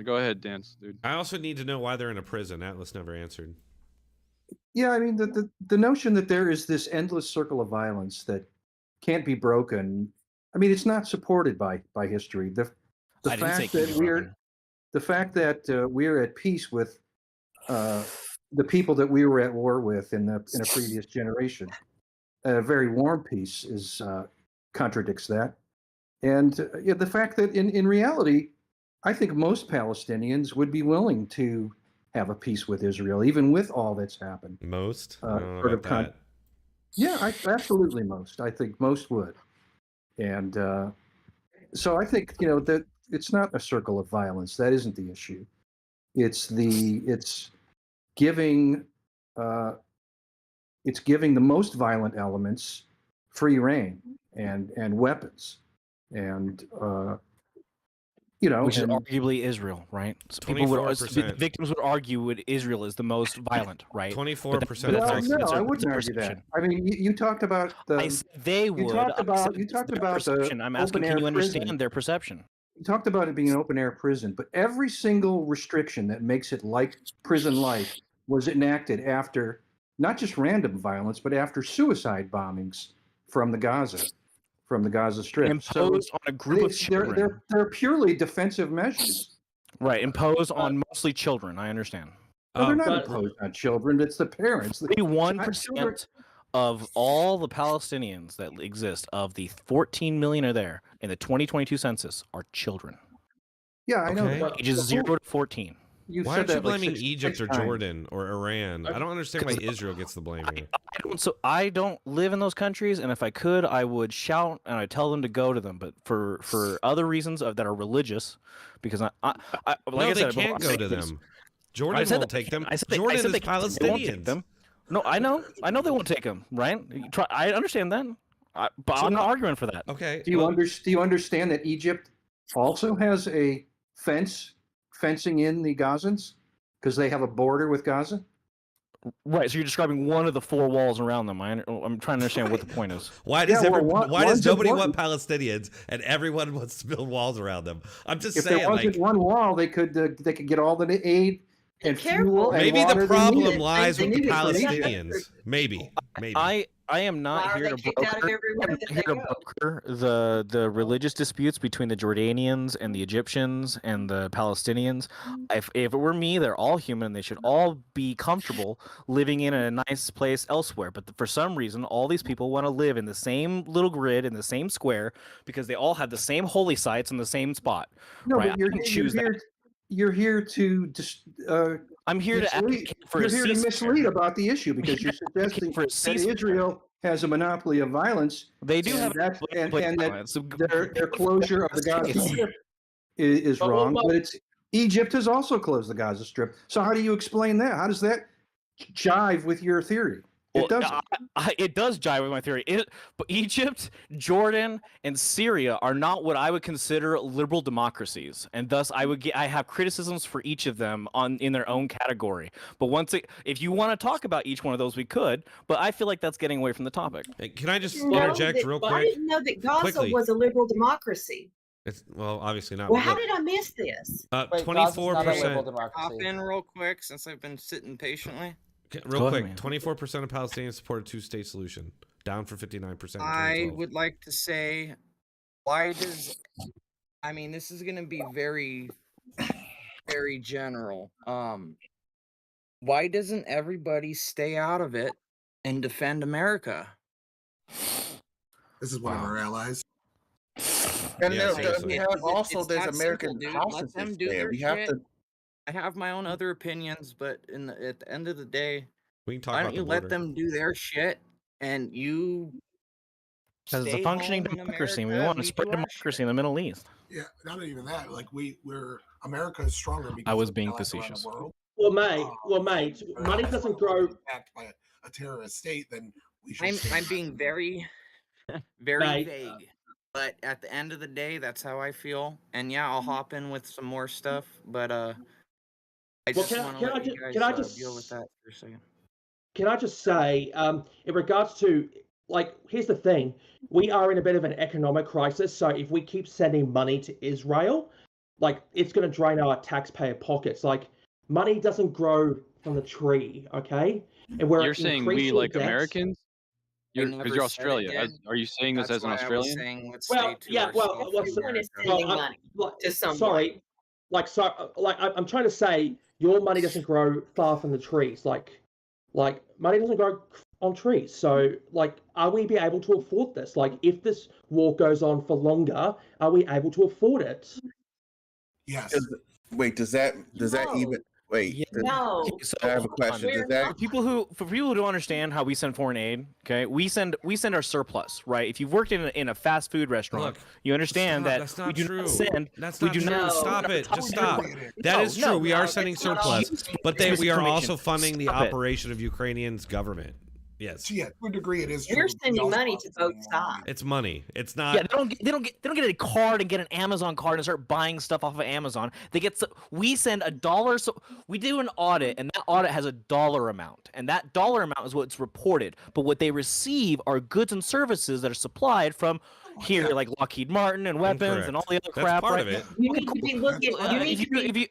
Go ahead, Dance, dude. I also need to know why they're in a prison. Atlas never answered. yeah, I mean the notion that there is this endless circle of violence that can't be broken. I mean, it's not supported by history. The I didn't say fact can that be broken. we're at peace with the people that we were at war with in a previous generation, a very warm peace is contradicts that, and the fact that in reality, I think most Palestinians would be willing to have a peace with Israel, even with all that's happened. Most? I don't know sort of about that. Yeah, absolutely most. I think most would, and so I think that it's not a circle of violence. That isn't the issue. It's giving the most violent elements free reign and weapons, and Which is and- arguably Israel, right? So people would, 24%. victims would argue that Israel is the most violent, right? 24% But of that's- Well, Texans. no, I it's wouldn't a argue that. perception. I mean, you talked about the. I said they would. talked I about- said you it's talked their about the perception. I'm asking, can open-air you understand prison. their perception? You talked about it being an open air prison, but every single restriction that makes it like prison like was enacted after not just random violence, but after suicide bombings from the Gaza Strip. Imposed on a group of children. They're purely defensive measures. Right, imposed on mostly children. I understand. No, they're not but- imposed on children. It's the parents. The- 31% of all the Palestinians that exist, of the 14 million are there in the 2022 census, are children. Yeah, I know. Okay. but Ages the 0 whole- to 14. You Why said aren't you that like blaming 66 Egypt or times. Jordan or Iran? I don't understand why Israel gets the blame here. I don't live in those countries, and if I could, I would shout and I'd tell them to go to them. But for other reasons that are religious, because like No, I they said, can't go to them. Jordan I said won't that- take them. I said they- I Jordan said is they won't take Palestinians. them. No, I know they won't take them. Right? I understand that, but I'm not arguing for that. Okay. Do you well, understand that Egypt also has a fencing in the Gazans because they have a border with Gaza? Right, so you're describing one of the 4 walls around them. I'm trying to understand what the point is. Why does why does nobody want important. Palestinians and everyone wants to build walls around them? I'm just If saying, there wasn't like, one wall, they could get all the aid and fuel. And maybe water the they problem needed. lies They with the needed for Egypt. Palestinians. Maybe. I am not here to broker the religious disputes between the Jordanians and the Egyptians and the Palestinians. If it were me, they're all human. They should all be comfortable living in a nice place elsewhere. But for some reason, all these people want to live in the same little grid, in the same square, because they all have the same holy sites in the same spot. No, right? but you're here to I'm here to advocate for you're a here to ceasefire. mislead about the issue because you're suggesting for a that ceasefire. Israel has a monopoly of violence. They do have that, a and monopoly of that violence. So their closure of the Gaza Strip is But- wrong. but- But it's Egypt has also closed the Gaza Strip. So how do you explain that? How does that jive with your theory? It doesn't. It does jive with my theory. But Egypt, Jordan, and Syria are not what I would consider liberal democracies, and thus I have criticisms for each of them in their own category. But if you want to talk about each one of those, we could. But I feel like that's getting away from the topic. Hey, can I just No, interject real quick? I didn't know that Gaza Quickly. was a liberal democracy. It's, well, obviously not. Well, how Look, did I miss this? 24%. Hop in real quick since I've been sitting patiently. Real quick, 24% of Palestinians support a two-state solution, down from 59%. in I 2012. would like to say, why does? I mean, this is going to be very, very general. Why doesn't everybody stay out of it and defend America? This is one of our allies. And Yeah, we have also It's there's that American simple, dude. Let them hostages do there. their We have shit. to. I have my own other opinions, but at the end of the day, We can talk why about don't you the let border. them do their shit and you? Because it's a stay functioning home in democracy, and we America want to and we spread do our democracy in the Middle East. Yeah, not even that. Like we're America is stronger because I was of being allies around facetious. the world. Well, mate, But money if doesn't we're grow. attacked by a terrorist state, then we should. I'm being very, very Mate. vague. But at the end of the day, that's how I feel. And yeah, I'll hop in with some more stuff. But I just want to let you guys deal with that for a second. Can I just say, in regards to, like, here's the thing. We are in a bit of an economic crisis. So if we keep sending money to Israel, like, it's going to drain our taxpayer pockets. Like, money doesn't grow from the tree, okay? And we're You're saying we increasing like debts. Americans? Because never you're said it Australia. did. Are you saying this That's as an why I was Australian? saying let's Well, stay to yeah, well, ourselves what's in the Everyone is America. sending I'm- money like, to someone. sorry, I'm trying to say your money doesn't grow far from the trees. Like money doesn't grow on trees. So, like, are we be able to afford this? Like, if this war goes on for longer, are we able to afford it? Yes. Wait, does that even wait? No. So I have a hold on. question. Does that For people who don't understand how we send foreign aid, okay, we send our surplus, right? If you've worked in a fast food restaurant, Look, you understand stop, that that's not we do true. not send. That's we not do true. not Stop it. Just stop. That No, is true. no, We are sending it's not all surplus, but we are also misinformation. funding the Stop it. operation of Ukrainian's government. Yes, So yeah, to a degree, it is true. We're but we sending also money are to sending both more money. sides. it's money. It's not. Yeah, they don't get a card and get an Amazon card and start buying stuff off of Amazon. We send $1, so we do an audit, and that audit has a dollar amount, and that dollar amount is what's reported. But what they receive are goods and services that are supplied from here, like Lockheed Martin and weapons and all the other That's crap. part right? of it. You need to be looking. You need to be, If you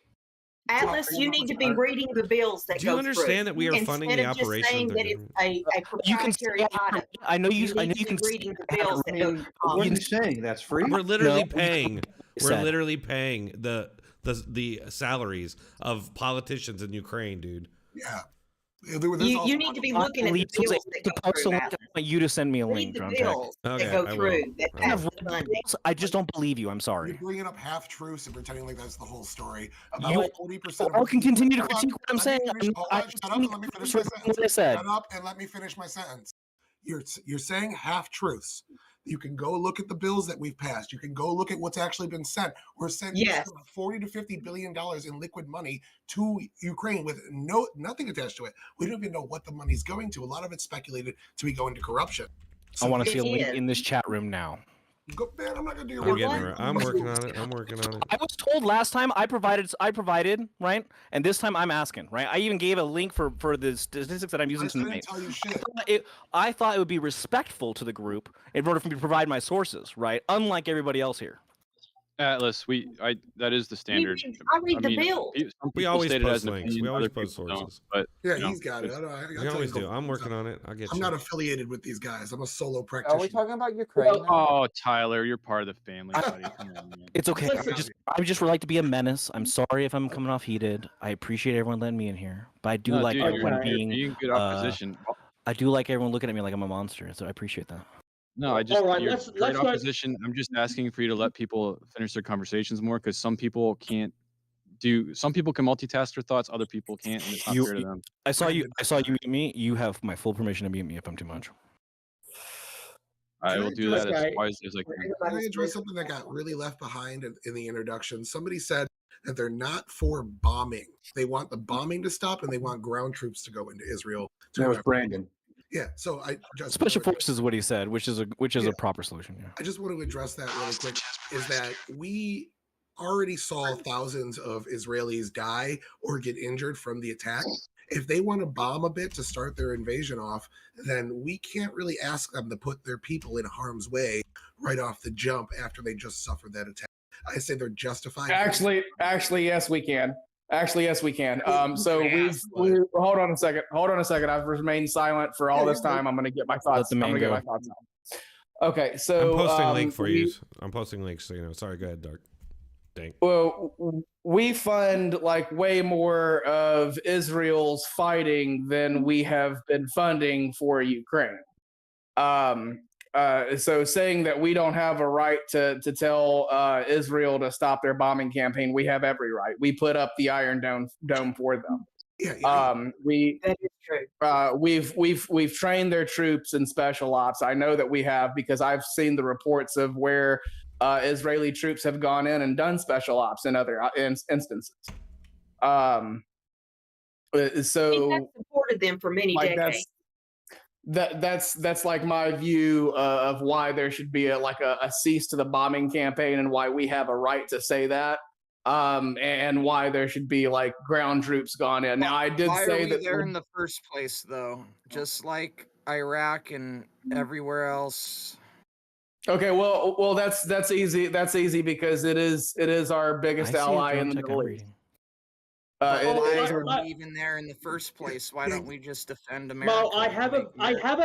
Atlas, you need to be reading the bills that Do you go understand through. that we are funding the Instead of just operation saying of the that it's a you can proprietary item. I know you. You I know need you to can be reading the bills that go through What are you Congress. saying? That's free? We're literally No, paying. We're said. literally paying the salaries of politicians in Ukraine, dude. Yeah. You need to be looking at the Leeds was bills able that to go post a through. link. I Atlas. want you to send me a Read link, the Dronetek. bills Okay, that go I will. through that I pass will. the funding. I just don't believe you. I'm sorry. You're bringing up half truths and pretending like that's the whole story. You- About 40%. I can continue to Hold on, critique what I'm let me saying. finish- hold on, shut up and let me finish my sentence. What I said. Shut up and let me finish my sentence. You're saying half truths. You can go look at the bills that we've passed. You can go look at what's actually been sent. We're sending Yes. $40 to $50 billion in liquid money to Ukraine with nothing attached to it. We don't even know what the money's going to. A lot of it's speculated to be going to corruption. I want to It see a link is. in this chat room now. Go, man, I'm not gonna do your I'm work. getting it. I'm working on it. I'm working on it. I was told last time I provided, right? And this time I'm asking, right? I even gave a link for the statistics that I'm using I didn't tonight. tell you shit. I thought it would be respectful to the group in order for me to provide my sources, right? Unlike everybody else here. Atlas, that is the standard. I read the bill. We always post links. We always post sources. But Yeah, you know, he's got it. We always do. I'm working on it. I'll get I'm you. not affiliated with these guys. I'm a solo Are practitioner. we talking about Ukraine now? Oh, Tyler, you're part of the family, buddy. Come on, man. It's okay. I just would like to be a menace. I'm sorry if I'm coming off heated. I appreciate everyone letting me in here, but I do No, like dude, everyone you're being good opposition. I do like everyone looking at me like I'm a monster, so I appreciate that. No, I just All right, you're let's great go. opposition. I'm just asking for you to let people finish their conversations more, because some people can't do. Some people can multitask their thoughts, other people can't, and it's not fair to them. I saw you mute me. You have my full permission to mute me if I'm too much. I will do that as Okay. wisely as I can. Can I address something that got really left behind in the introduction? Somebody said that they're not for bombing. They want the bombing to stop, and they want ground troops to go into Israel. That was Brandon. Yeah, so I just Special forces is what he said, which is a proper solution. Yeah. I just want to address that really quick. Is that we already saw thousands of Israelis die or get injured from the attack. If they want to bomb a bit to start their invasion off, then we can't really ask them to put their people in harm's way right off the jump after they just suffered that attack. I say they're justified. Actually, yes, we can. Actually, yes, we can. So we've hold on a second. I've remained silent for all this time. I'm going to get my thoughts. the man I'm going to get go. my thoughts out. Okay, so I'm posting a link for you. I'm posting links, so you know. Sorry, go ahead, Dark. Dang. Well, we fund like way more of Israel's fighting than we have been funding for Ukraine. So saying that we don't have a right to tell Israel to stop their bombing campaign, we have every right. We put up the Iron Dome for them. That is true. We've trained their troops in special ops. I know that we have, because I've seen the reports of where Israeli troops have gone in and done special ops in other instances. So That supported them for many decades. That's like my view of why there should be a cease to the bombing campaign, and why we have a right to say that. And why there should be like ground troops gone in. Now, I did Why say are we that there in the first place, though? Just like Iraq and everywhere else. Okay, well, that's easy. That's easy because it is our biggest ally in the Middle East. Why are we even there in the first place? Why don't we just defend America? Well, I have a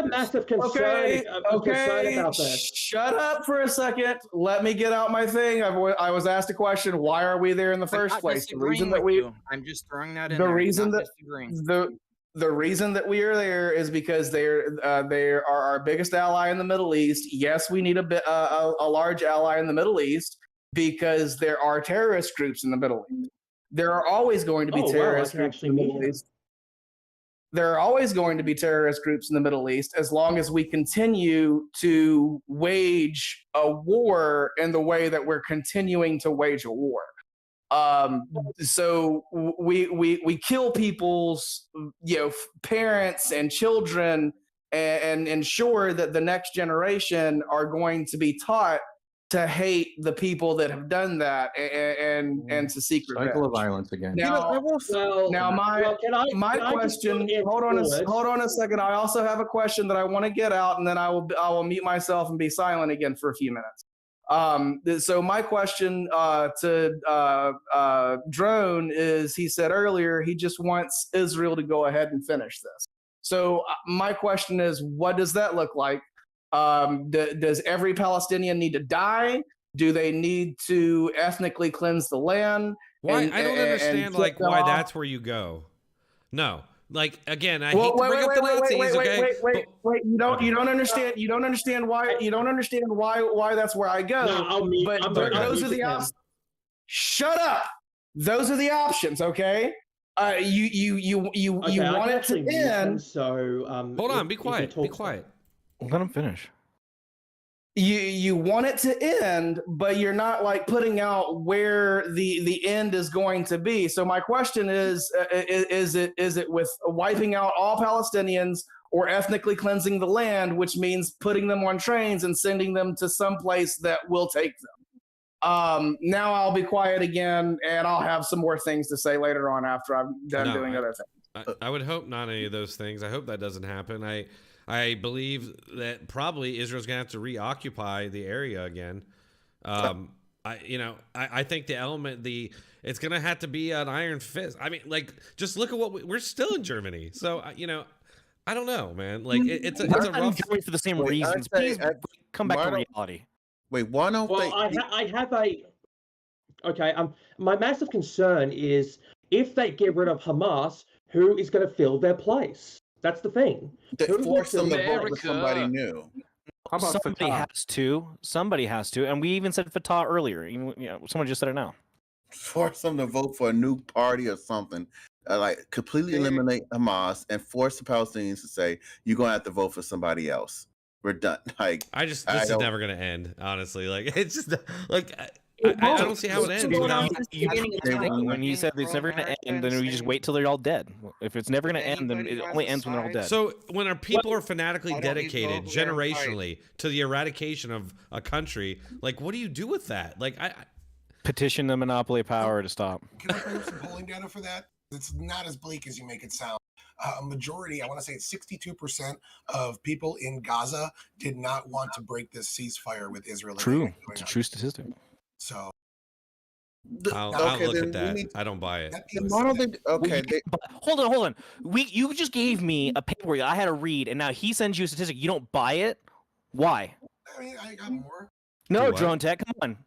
massive concern. Concern about this. Shut up for a second. Let me get out my thing. I was asked a question. Why are we there in the first place? The reason that I'm just throwing that in. The there, reason not that disagreeing. the reason that we are there is because they are our biggest ally in the Middle East. Yes, we need a large ally in the Middle East because there are terrorist groups in the Middle East. There are always going to be terrorist groups in the Middle East. There are always going to be terrorist groups in the Middle East as long as we continue to wage a war in the way that we're continuing to wage a war. So we kill people's parents and children and ensure that the next generation are going to be taught to hate the people that have done that and to seek revenge. Cycle of violence again. Now, my question. Hold on a second. I also have a question that I want to get out, and then I will mute myself and be silent again for a few minutes. So my question to Drone is: he said earlier he just wants Israel to go ahead and finish this. So my question is, what does that look like? Does every Palestinian need to die? Do they need to ethnically cleanse the land? Why? I don't understand why that's where you go. No. Like, again, I hate to bring up the Nazis, okay? Wait. You don't understand. You don't understand why. You don't understand why that's where I go. No, but those are the options. Shut up. Those are the options. Okay. You want it to end. So hold on. Be quiet. Be quiet. Let him finish. You want it to end, but you're not like putting out where the end is going to be. So my question is it with wiping out all Palestinians, or ethnically cleansing the land, which means putting them on trains and sending them to some place that will take them. Now I'll be quiet again, and I'll have some more things to say later on after I'm done doing other things. I would hope not any of those things. I hope that doesn't happen. I believe that probably Israel's gonna have to reoccupy the area again. I think the element, it's gonna have to be an iron fist. I mean, like, just look at what we're still in Germany. So I don't know, man. Like, it's a rough. Germany for the same reasons. Please come back to reality. Wait, why don't Well, I have a. Okay, my massive concern is if they get rid of Hamas, who is going to fill their place? That's the thing. Who force them will to fill vote with somebody new. Somebody has to. Somebody has to. And we even said Fatah earlier. Someone just said it now. Force them to vote for a new party or something. Like completely eliminate Hamas and force the Palestinians to say you're gonna have to vote for somebody else. We're done. Like this is never gonna end. Honestly, like it's just like. I don't see how it ends. When you said it's never going to end, then we just wait till they're all dead. If it's never going to end, then it only ends when they're all dead. So when our people are fanatically dedicated generationally to the eradication of a country, like what do you do with that? Like petition the monopoly power to stop. Can I bring up some polling data for that? It's not as bleak as you make it sound. A majority, I want to say it's 62% of people in Gaza did not want to break this ceasefire with Israel. True. It's a true statistic. So I'll look at that. I don't buy it. Hold on. You just gave me a paper I had to read, and now he sends you a statistic. You don't buy it? Why? I mean, I got more. No, Dronetek, come on.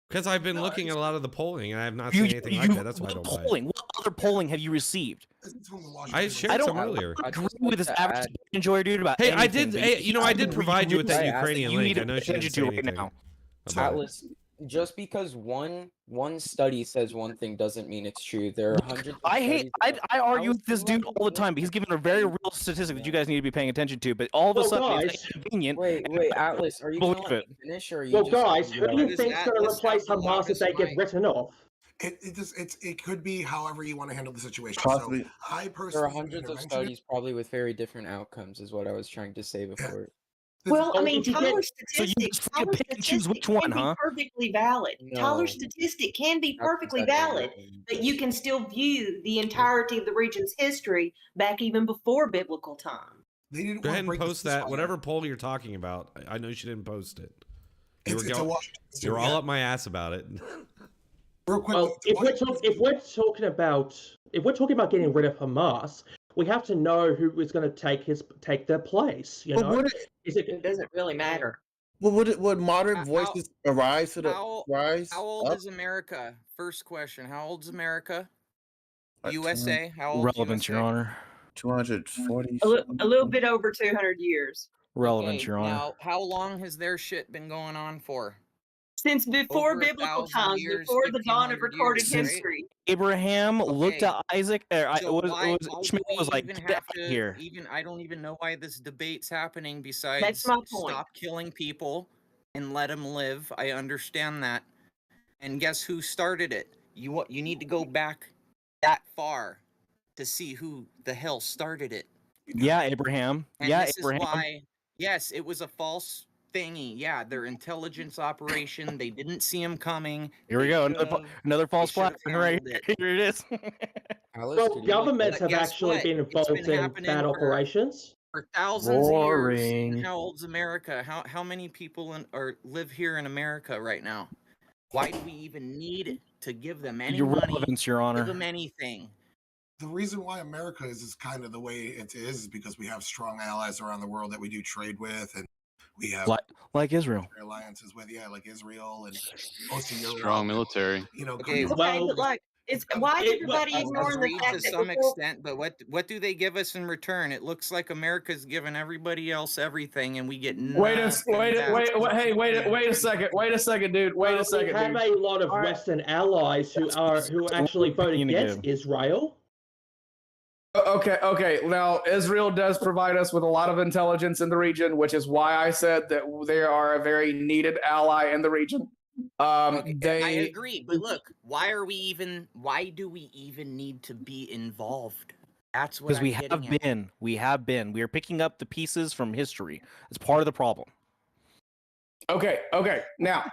Because I've been looking at a lot of the polling, and I have not seen anything like that. That's why I don't buy it. What other polling have you received? I shared some earlier. I agree with this average enjoyer dude about Hey, anything, I did provide you with that Ukrainian link. I know she didn't say anything. Atlas, just because one study says one thing doesn't mean it's true. There are hundreds. I argue with this dude all the time, but he's given a very real statistic that you guys need to be paying attention to. But all of a sudden, it's inconvenient. Wait, Atlas, are you going to finish, or are you? Well, guys, who do you think's going to replace Hamas if they get written off? It could be however you want to handle the situation. Possibly. So I personally, there are hundreds of studies, probably with very different outcomes, is what I was trying to say before. Well, I mean, Tyler's statistic, choose which one, can be perfectly valid. No. Tyler's statistic can be perfectly valid, but you can still view the entirety of the region's history back even before biblical time. They didn't Go ahead and post that. Whatever poll you're talking about, I know she didn't post it. You were all up my ass about it. Real quick, well, if we're talking about getting rid of Hamas, we have to know who is going to take their place. You know, it doesn't really matter. Well, would moderate voices arise to the rise? How old is America? First question. How old is America? USA. How old? Relevant, Your Honor. 240. A little bit over 200 years. Relevant, Your Honor. Now, how long has their shit been going on for? Since before biblical times, before the dawn of recorded history. Abraham looked at Isaac. Ishmael was like, even "Get out of here." I don't even know why this debate's happening. Besides, that's my point. Stop killing people and let them live. I understand that. And guess who started it? You need to go back that far to see who the hell started it. Yeah, Abraham. And yeah, this Abraham. Is why, yes, it was a false thingy. Yeah, their intelligence operation. They didn't see him coming. Here we go. Another false flag. Right here it is. Well, governments have actually been involved in bad operations for thousands of years. How old's America? How many people live here in America right now? Why do we even need to give them any money? Relevance, Your Honor. Give them anything. The reason why America is kind of the way it is because we have strong allies around the world that we do trade with, and we have like Israel alliances with, like Israel and most of Europe. Strong military. You know, okay, but like, why is everybody ignoring the fact to that some extent? But what do they give us in return? It looks like America's giving everybody else everything, and we get nothing. Wait a second, dude. Wait a second. We have a lot of Western allies who actually voted against Israel. Okay. Now, Israel does provide us with a lot of intelligence in the region, which is why I said that they are a very needed ally in the region. I agree, but look, why do we even need to be involved That's what Because I'm we getting have at. been. We have been. We are picking up the pieces from history. It's part of the problem. Okay. Now,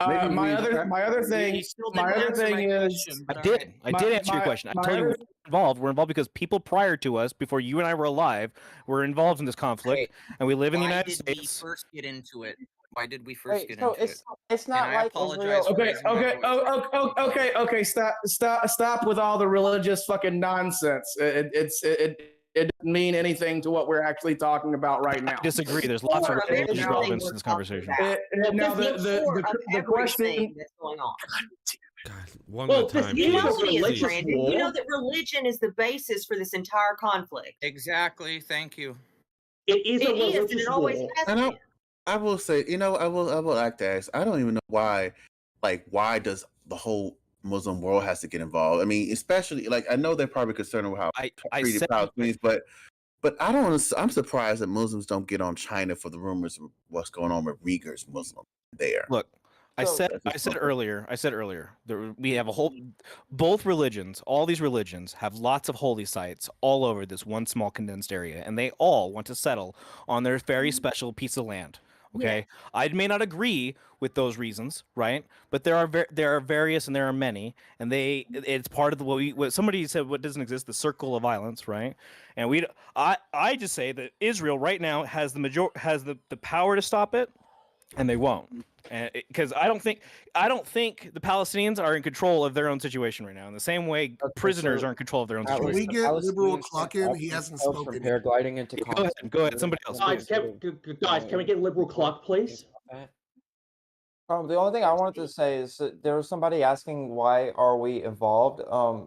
Maybe my we- other thing You still didn't answer my question, I but did. alright. I did answer your question. I told you we're involved. We're involved because people prior to us, before you and I were alive, were involved in this conflict, Okay, and we live in the why United did we States. first get into it? Why did we first Wait, get so into it? it's And not I like apologize Israel. for Okay, raising my okay, voice. okay. Stop with all the religious fucking nonsense. It doesn't mean anything to what we're actually talking about right now. I disagree. There's lots of Core of religious everything relevance we're to this talking conversation. about. Now There's no core of the question. everything that's going on. God, one Well, at a time, this You know is a it is, religious Brandon. You war. know that religion is the basis for this entire conflict. Exactly. Thank you. It is a It is, and religious it always war. has And been. I will say, I will like to ask. I don't even know why does the whole Muslim world has to get involved? I mean, especially I know they're probably concerned with how I treated said Palestinians, but I don't. I'm surprised that Muslims don't get on China for the rumors of what's going on with Uyghurs Muslim there. Look, I So- said earlier, we have a whole, both religions, all these religions have lots of holy sites all over this one small condensed area, and they all want to settle on their very special piece of land. Okay, I may not agree with those reasons, right? But there are various and there are many, and it's part of what somebody said. What doesn't exist? The circle of violence, right? And I just say that Israel right now has the power to stop it, and they won't. Because I don't think the Palestinians are in control of their own situation right now. In the same way, prisoners are in control of their own Can situation. we get liberal Cluck in? He hasn't From spoken. paragliding into Go ahead. Somebody else. Guys, can we get liberal Cluck, please? The only thing I wanted to say is that there was somebody asking why are we involved.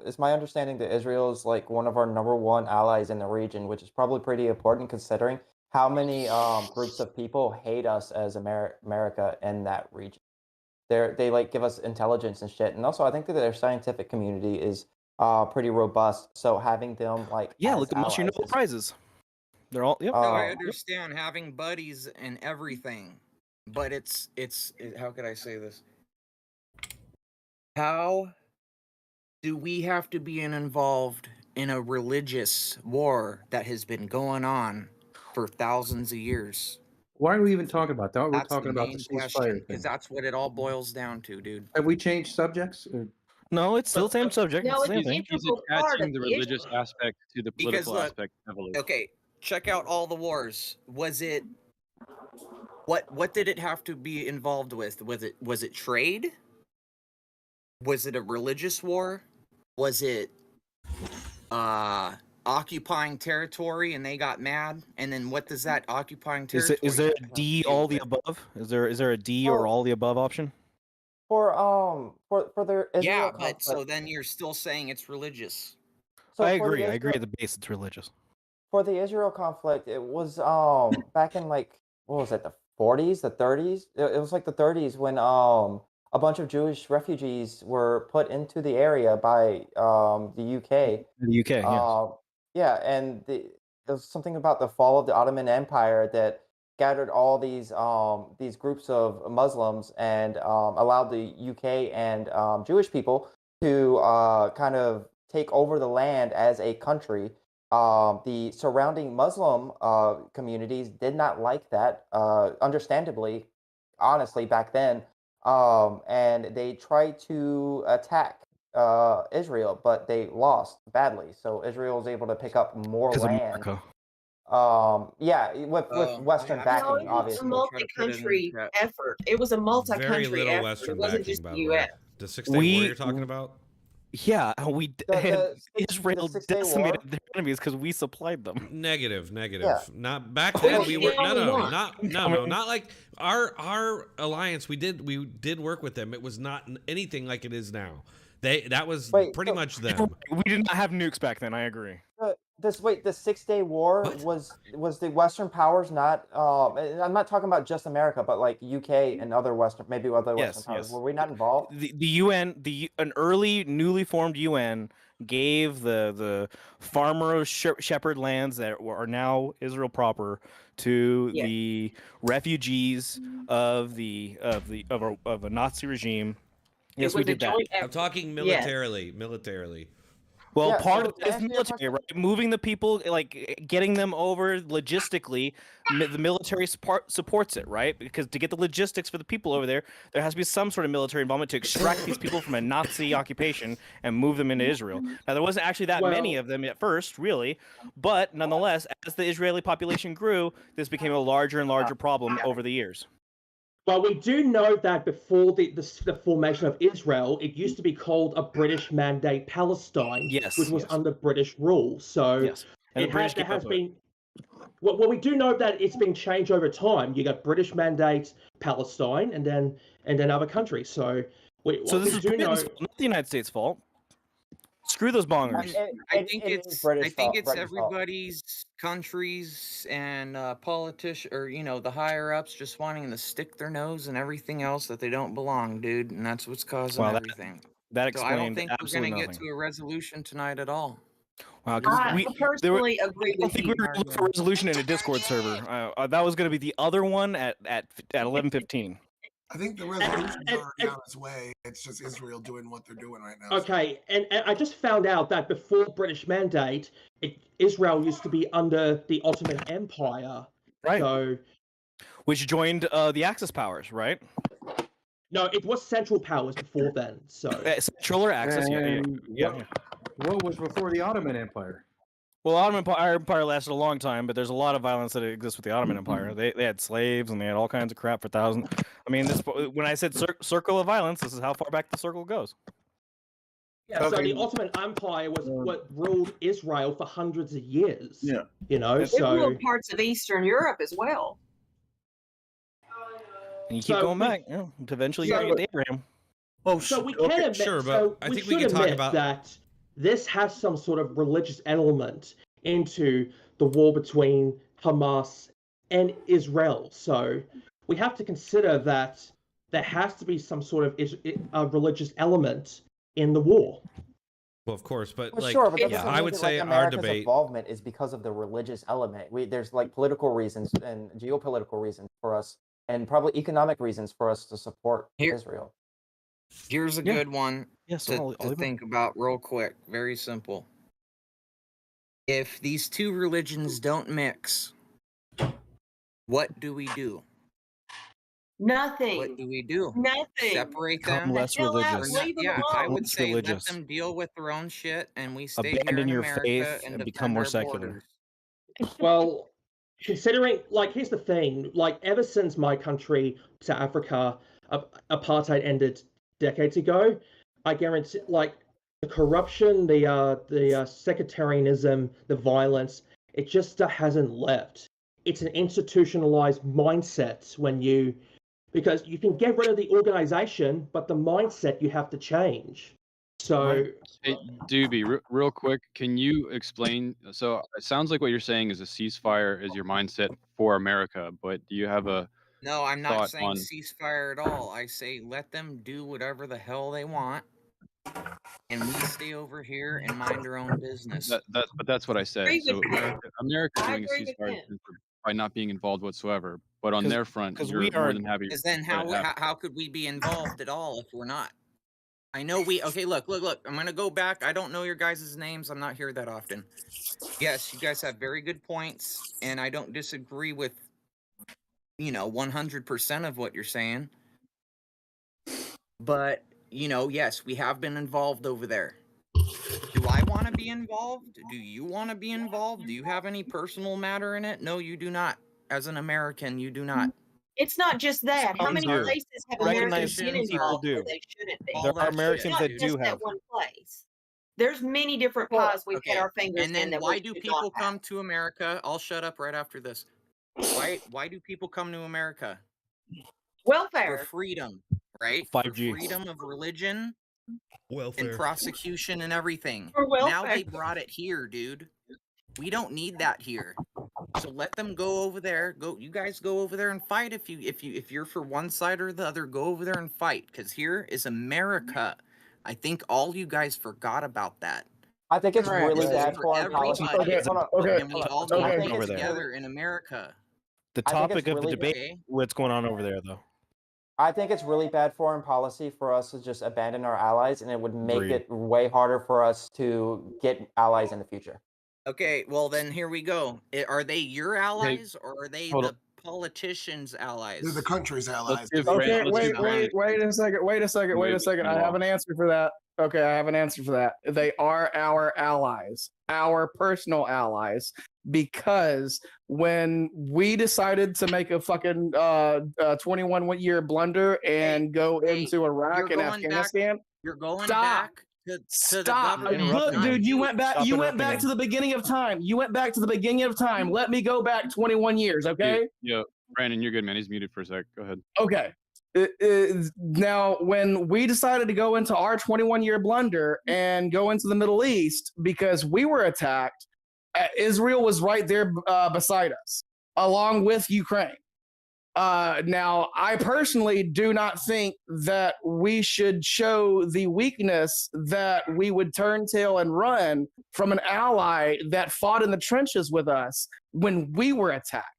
It's my understanding that Israel is like one of our #1 allies in the region, which is probably pretty important considering how many groups of people hate us as America in that region. They like give us intelligence and shit, and also I think that their scientific community is pretty robust. So having them like Look at most of your Nobel prizes. They're all No, I understand having buddies and everything, but it's how could I say this? How do we have to be involved in a religious war that has been going on for thousands of years? Why are we even talking about that? We're That's talking the about the main ceasefire question, thing. because that's what it all boils down to, dude. Have we changed subjects? No, it's still the same subject. No, it's the same it's thing. He's integral part of attaching the the religious issue. aspect to the Because political look, aspect heavily. okay, check out all the wars. Was it what did it have to be involved with? Was it trade? Was it a religious war? Was it occupying territory and they got mad? And then what does that occupying territory? Is there a have to D do all the with? above? Is there a D or all the above option? For the Israel Yeah, but conflict. so then you're still saying it's religious. So I for the agree. I agree Israel- at the base it's religious. For the Israel conflict, it was back in like what was it, the 40s, the 30s? It was like the 30s when a bunch of Jewish refugees were put into the area by the UK. The UK, yes. Yeah, and there was something about the fall of the Ottoman Empire that gathered all these groups of Muslims and allowed the UK and Jewish people to kind of take over the land as a country. The surrounding Muslim communities did not like that, understandably, honestly, back then. And they tried to attack Israel, but they lost badly. So Israel was able to pick up more 'Cause of land. America. With Western No, backing, it was a obviously. multi-country effort. It was a Very multi-country little effort. Western It wasn't backing, just by the the way. U.S. The 6 Day War you're talking about? Yeah, Israel 6 Day decimated War? their enemies because we supplied them. Negative. Yeah. Not back Well, then. We you were only want. not like our alliance. We did work with them. It was not anything like it is now. That was pretty much them. We did not have nukes back then. I agree. The 6 Day War was the Western powers not? I'm not talking about just America, but like UK and other Western Western powers. Were we not involved? The UN, an early newly formed UN gave the farmer shepherd lands that are now Israel proper to the refugees of a Nazi regime. Yes, we did that. I'm talking militarily. Militarily. Well, Yeah, part so of to it is answer your military, right? Moving the people, like getting them over logistically, the military supports it, right? Because to get the logistics for the people over there, there has to be some sort of military involvement to extract these people from a Nazi occupation and move them into Israel. Now, there wasn't actually that many of them at first, really, but nonetheless, as the Israeli population grew, this became a larger and larger problem over the years. Well, we do know that before the formation of Israel, it used to be called a British Mandate Palestine, which was under British rule. So And the British there gave has up on it. been. Well, we do know that it's been changed over time. You got British Mandate Palestine, and then other countries. So So this is Britain's fault, not the United States' fault. Screw those bongers. I think it's everybody's countries and politicians, or the higher ups just wanting to stick their nose in everything else that they don't belong, dude, and that's what's causing everything. That So I don't explained think we're absolutely gonna get nothing. to a resolution tonight at all. Wow, 'cause I personally agree I don't with think you, we were looking for a resolution in a Discord server. That was going to be the other one at 11:15. I think the resolution's already on its way. It's just Israel doing what they're doing right now. Okay, and I just found out that before British Mandate, Israel used to be under the Ottoman Empire. Right. So, which joined the Axis powers, right? No, it was Central Powers before then. So Central or Axis? And Yeah. What was before the Ottoman Empire? Well, Ottoman Empire lasted a long time, but there's a lot of violence that exists with the Ottoman Empire. They had slaves and they had all kinds of crap for thousands. I mean, when I said circle of violence, this is how far back the circle goes. Yeah, so the Ottoman Empire was what ruled Israel for hundreds of years. Yeah. It ruled parts of Eastern Europe as well. And you keep going back. Yeah, eventually you get to Abraham. So we can admit, sure, but so I we think we should can talk admit about that this has some sort of religious element into the war between Hamas and Israel. So we have to consider that there has to be some sort of religious element in the war. Well, of course, but Well, like, sure, but that yeah, doesn't I mean would that, say like, our America's debate. involvement is because of the religious element. There's like political reasons and geopolitical reasons for us, and probably economic reasons for us to support Israel. Here's a good one I'll to think about real quick. Very simple. If these two religions don't mix, what do we do? Nothing. What do we do? Nothing. Separate Become them? less religious. Leave them Yeah, I alone. would Less say religious. let them deal with their own shit, and we stay Abandon here in your America faith and and become defend more our secular. borders. Well, considering, like, here's the thing, like, ever since my country, South Africa, apartheid ended decades ago, I guarantee, like, the corruption, the sectarianism, the violence, it just hasn't left. It's an institutionalized mindset because you can get rid of the organization, but the mindset you have to change. So, Hey, Doobie, real quick, can you explain? So it sounds like what you're saying is a ceasefire is your mindset for America, but do you have a No, I'm not thought saying on? ceasefire at all. I say let them do whatever the hell they want, and we stay over here and mind our own business. But that's what I said. Agree So with him. America I doing a agree with ceasefire him. by not being involved whatsoever, but on their front, you're more than happy. Because then how could we be involved at all if we're not? I know okay, look. I'm gonna go back. I don't know your guys' names. I'm not here that often. Yes, you guys have very good points, and I don't disagree with 100% of what you're saying. But yes, we have been involved over there. Do I want to be involved? Do you want to be involved? Do you have any personal matter in it? No, you do not. As an American, you do not. It's not just that. How many do. places have Recognized Americans been people involved where do. they shouldn't be? There are Americans that It's do not just have. that one place. There's many different pies we've Okay, had our fingers and in then that why we do should people not have. come to America? I'll shut up right after this. Why do people come to America? For Welfare. freedom, right? 5G. For freedom of religion Welfare. and prosecution and everything. For Now welfare. they brought it here, dude. We don't need that here. So let them go over there. You guys go over there and fight if you're for one side or the other. Go over there and fight, because here is America. I think all you guys forgot about that. I think it's Right. really This is bad for foreign policy. everybody. Hold on. And we all I need think to over be there. together in America. The I think topic it's of the really debate, Okay? what's going on over there, though? I think it's really bad foreign policy for us to just abandon our allies, and it would make Agreed. it way harder for us to get allies in the future. Okay, well then here we go. Are they your allies or are they hold the politicians' allies? They're the country's allies. give Okay, let's give Brandon- wait a second. Wait a second. I have an answer for that. Okay, I have an answer for that. They are our allies, our personal allies, because when we decided to make a fucking 21-year blunder and go into Iraq and Afghanistan, You're going Stop. back to the Stop. government. Look, dude, you went back. Stop You went interrupting back him. to the beginning of time. You went back to the beginning of time. Let me go back 21 years, okay? Yeah, Brandon, you're good, man. He's muted for a sec. Go ahead. Okay. Now, when we decided to go into our 21-year blunder and go into the Middle East because we were attacked, Israel was right there beside us, along with Ukraine. Now, I personally do not think that we should show the weakness that we would turn tail and run from an ally that fought in the trenches with us when we were attacked.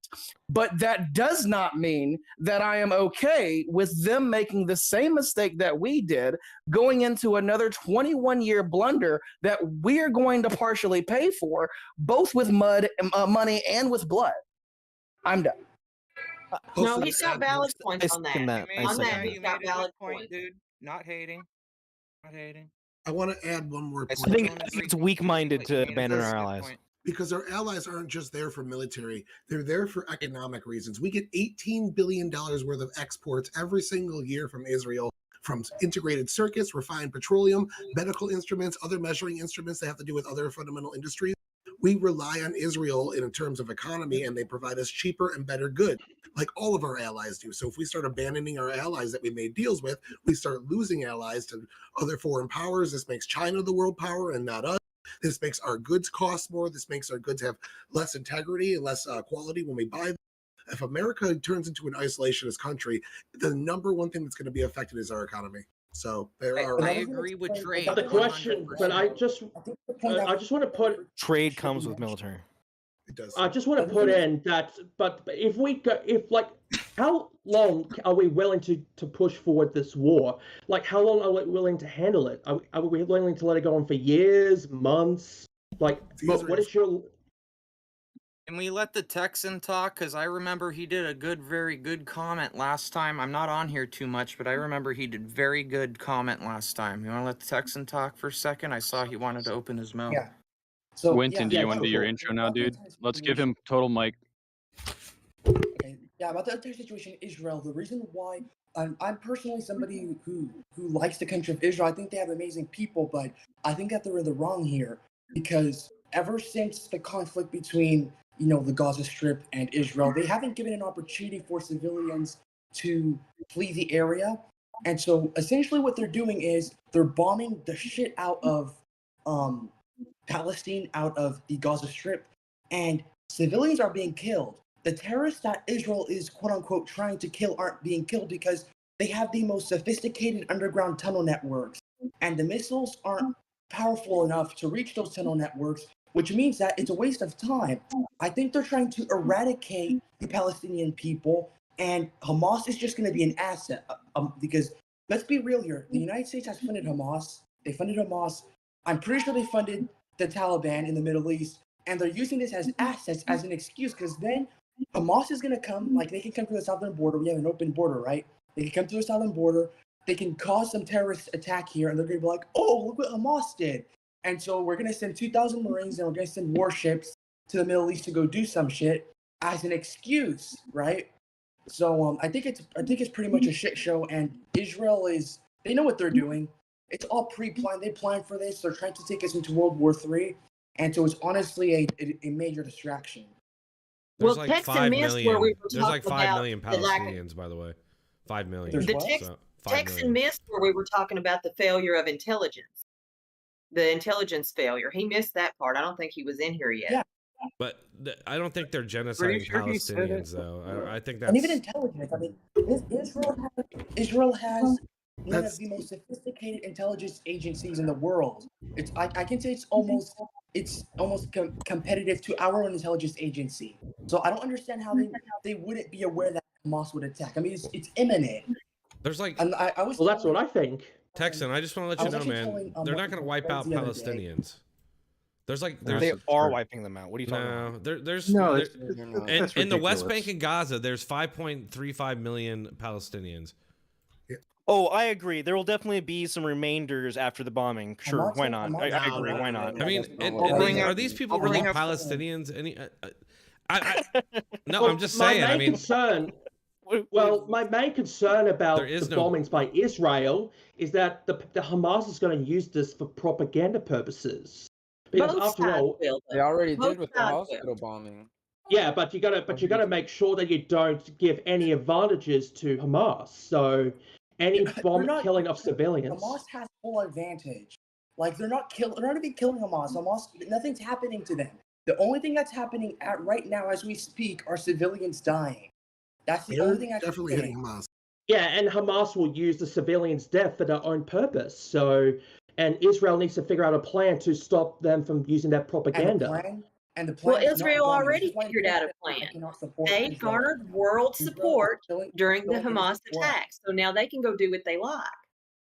But that does not mean that I am okay with them making the same mistake that we did, going into another 21-year blunder that we're going to partially pay for, both with money and with blood. I'm done. No, he's got valid points on that. second that. I On second that, that. he's got valid points. dude. Not hating. Not hating. I want to add one more I point. think it's weak-minded to abandon our allies. Because our allies aren't just there for military, they're there for economic reasons. We get $18 billion worth of exports every single year from Israel, from integrated circuits, refined petroleum, medical instruments, other measuring instruments that have to do with other fundamental industries. We rely on Israel in terms of economy, and they provide us cheaper and better goods, like all of our allies do. So if we start abandoning our allies that we made deals with, we start losing allies to other foreign powers. This makes China the world power and not us. This makes our goods cost more. This makes our goods have less integrity and less quality when we buy them. If America turns into an isolationist country, the number one thing that's going to be affected is our economy. So there are. I agree with Trey. But the question, but I just want to put. Trade comes with military. It does. I just want to put in that, but if we go, how long are we willing to push forward this war? Like, how long are we willing to handle it? Are we willing to let it go on for years, months? Like, what is your? Can we let the Texan talk? Because I remember he did a very good comment last time. I'm not on here too much, but I remember he did very good comment last time. You want to let the Texan talk for a second? I saw he wanted to open his mouth. Yeah. So, Winton, do you want to do your intro now, dude? Let's give him total mic. Okay. Yeah, about the entire situation in Israel, the reason why I'm personally somebody who likes the country of Israel. I think they have amazing people, but I think that they're in the wrong here because ever since the conflict between the Gaza Strip and Israel, they haven't given an opportunity for civilians to flee the area. And so essentially what they're doing is they're bombing the shit out of Palestine, out of the Gaza Strip, and civilians are being killed. The terrorists that Israel is quote unquote trying to kill aren't being killed because they have the most sophisticated underground tunnel networks, and the missiles aren't powerful enough to reach those tunnel networks, which means that it's a waste of time. I think they're trying to eradicate the Palestinian people, and Hamas is just going to be an asset. Because let's be real here, the United States has funded Hamas. They funded Hamas. I'm pretty sure they funded the Taliban in the Middle East, and they're using this as assets as an excuse because then Hamas is going to come, like they can come to the southern border. We have an open border, right? They can come to the southern border. They can cause some terrorist attack here, and they're going to be like, oh, look what Hamas did. And so we're going to send 2,000 Marines and we're going to send warships to the Middle East to go do some shit as an excuse, right? So I think it's pretty much a shit show, and Israel they know what they're doing. It's all pre-planned. They planned for this. They're trying to take us into World War III, and so it's honestly a major distraction. There's Well, like Tex and 5 Miss, million. where we were There's like talking 5 about million the lack of- Palestinians, by the way. 5 million. There's The what? Tex, So, 5 Tex million. and Miss, where we were talking about the failure of intelligence, the intelligence failure. He missed that part. I don't think he was in here yet. Yeah. But I don't think they're Pretty genociding sure he said it. Palestinians, though. I think that's. And even intelligence. I mean, Israel has one of the most sophisticated intelligence agencies in the world. I can say it's almost competitive to our own intelligence agency. So I don't understand how they wouldn't be aware that Hamas would attack. I mean, it's imminent. There's like, And I was Well, that's what telling- I think. Texan, I just want to let I you was know, actually man, telling, they're one not of going to my wipe out friends the other day. Palestinians. There's like, They there's are wiping them out. What are you talking no, about? there's No, there, that's in the West ridiculous. Bank and Gaza, there's 5.35 million Palestinians. Oh, I agree. There will definitely be some remainders after the bombing. Sure, not why saying- not? I'm not I saying agree. that. Why not? I mean, are these people I'll really bring up- Palestinians? No, Well, I'm just my saying. I main mean, concern. Well, my main concern about There is the no- bombings by Israel is that the Hamas is going to use this for propaganda purposes. Because Both after sides all, will, They though. already Both did with the sides will. hospital bombing. yeah, but you gotta make sure that you don't give any advantages to Hamas. So any bomb not- killing of civilians. Hamas has full advantage. Like they're not even killing Hamas. Nothing's happening to them. The only thing that's happening right now as we speak are civilians dying. That's the They're only thing that's definitely happening. hitting Hamas. Yeah, and Hamas will use the civilians' death for their own purpose. So, and Israel needs to figure out a plan to stop them from using that propaganda. And the Well, plan is not Israel bombing. already This is why figured out a I plan. cannot support They Israel. garnered world Israel is support killing- during the killing Hamas innocent world. attacks, so now they can go do what they like.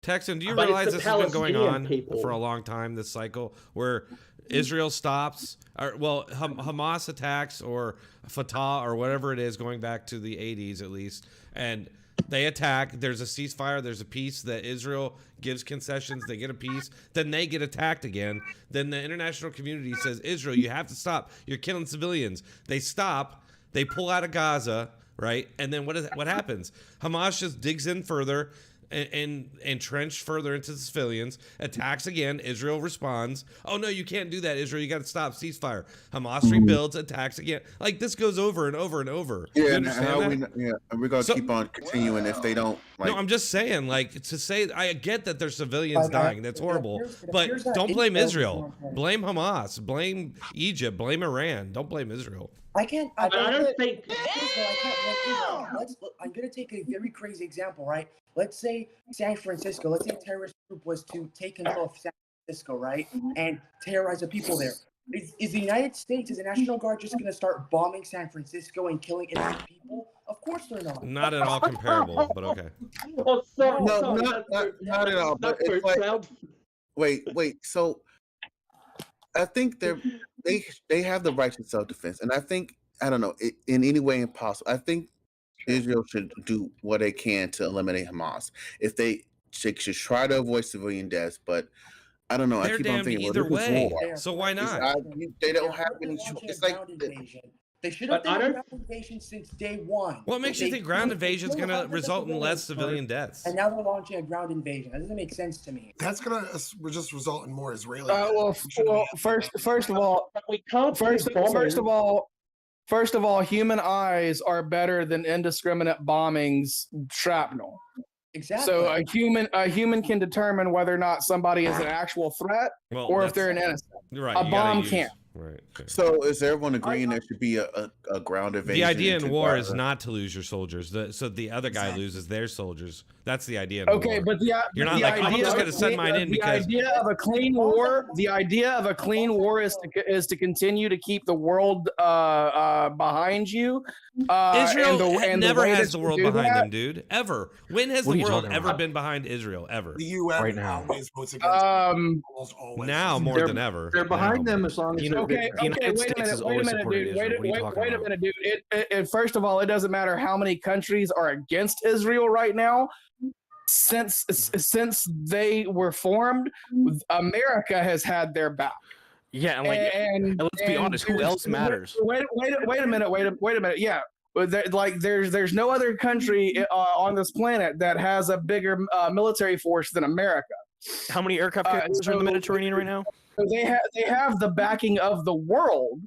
Texan, do you But it's realize the this has been going Palestinian on people. for a long time? This cycle where Israel stops, or well, Hamas attacks, or Fatah, or whatever it is, going back to the 80s at least, and they attack. There's a ceasefire. There's a peace that Israel gives concessions. They get a peace. Then they get attacked again. Then the international community says, Israel, you have to stop. You're killing civilians. They stop. They pull out of Gaza, right? And then what happens? Hamas just digs in further and entrenched further into the civilians, attacks again. Israel responds. Oh no, you can't do that, Israel. You got to stop. Ceasefire. Hamas rebuilds, attacks again. Like this goes over and over and over. You Yeah, and understand how that? and we're gonna So- keep on continuing if they don't. Like, No, I'm just saying, like, to say, I get that there's civilians dying. That's horrible. it But appears that don't blame Israel is Israel. not- Blame Hamas. Blame Egypt. Blame Iran. Don't blame Israel. I can't. I don't think. I'm going to take a very crazy example, right? Let's say San Francisco. Let's say a terrorist group was to take control of San Francisco, right, and terrorize the people there. Is the United States, is the National Guard just going to start bombing San Francisco and killing innocent people? Of course they're not. Not at all comparable, but okay. Oh, sorry, no, sorry, not at all. But it's like, wait. So I think they have the right to self-defense, and I think I don't know in any way possible. I think Israel should do what they can to eliminate Hamas. If they should try to avoid civilian deaths, but I don't know. They're I keep on damned thinking, either well, this is way. war. So why not? They don't have any choice. It's like They should have But I done a don't- ground invasion since day one. What makes you They think ground killed- they invasion is killed going to hundreds of result in less civilians civilian first, deaths? And now they're launching a ground invasion. That doesn't make sense to me. That's gonna just result in more Israeli. First of all, we can't. First of all, human eyes are better than indiscriminate bombings, shrapnel. Exactly. So a human can determine whether or not somebody is an actual threat Well, or if that's- they're an innocent. Right. A you gotta bomb use- can't. Right. okay. So is everyone agreeing there should be a ground invasion? The idea in into war Gaza? is not to lose your soldiers. So the other guy loses their soldiers. That's the idea. In Okay, war. but You're not the like, I'm idea just of going to send mine in the because idea of a clean war. The idea of a clean war is to continue to keep the world behind you. Israel never way has that the you world do behind that- them, dude. Ever. When has What the are you world talking ever about? been behind Israel? Ever. The UN Right now. always votes against almost always. Now more They're- than ever. They're behind Now. them as long as You they're know, Okay, the United wait a States minute, has wait a always minute, supported dude. Israel. What are you talking Wait a about? minute, dude. First of all, it doesn't matter how many countries are against Israel right now. Since they were formed, America has had their back. Yeah, and let's be honest, who there's- else matters? Wait a minute. Yeah, there's no other country on this planet that has a bigger military force than America. How many aircraft carriers are in the Mediterranean right now? So they have the backing of the world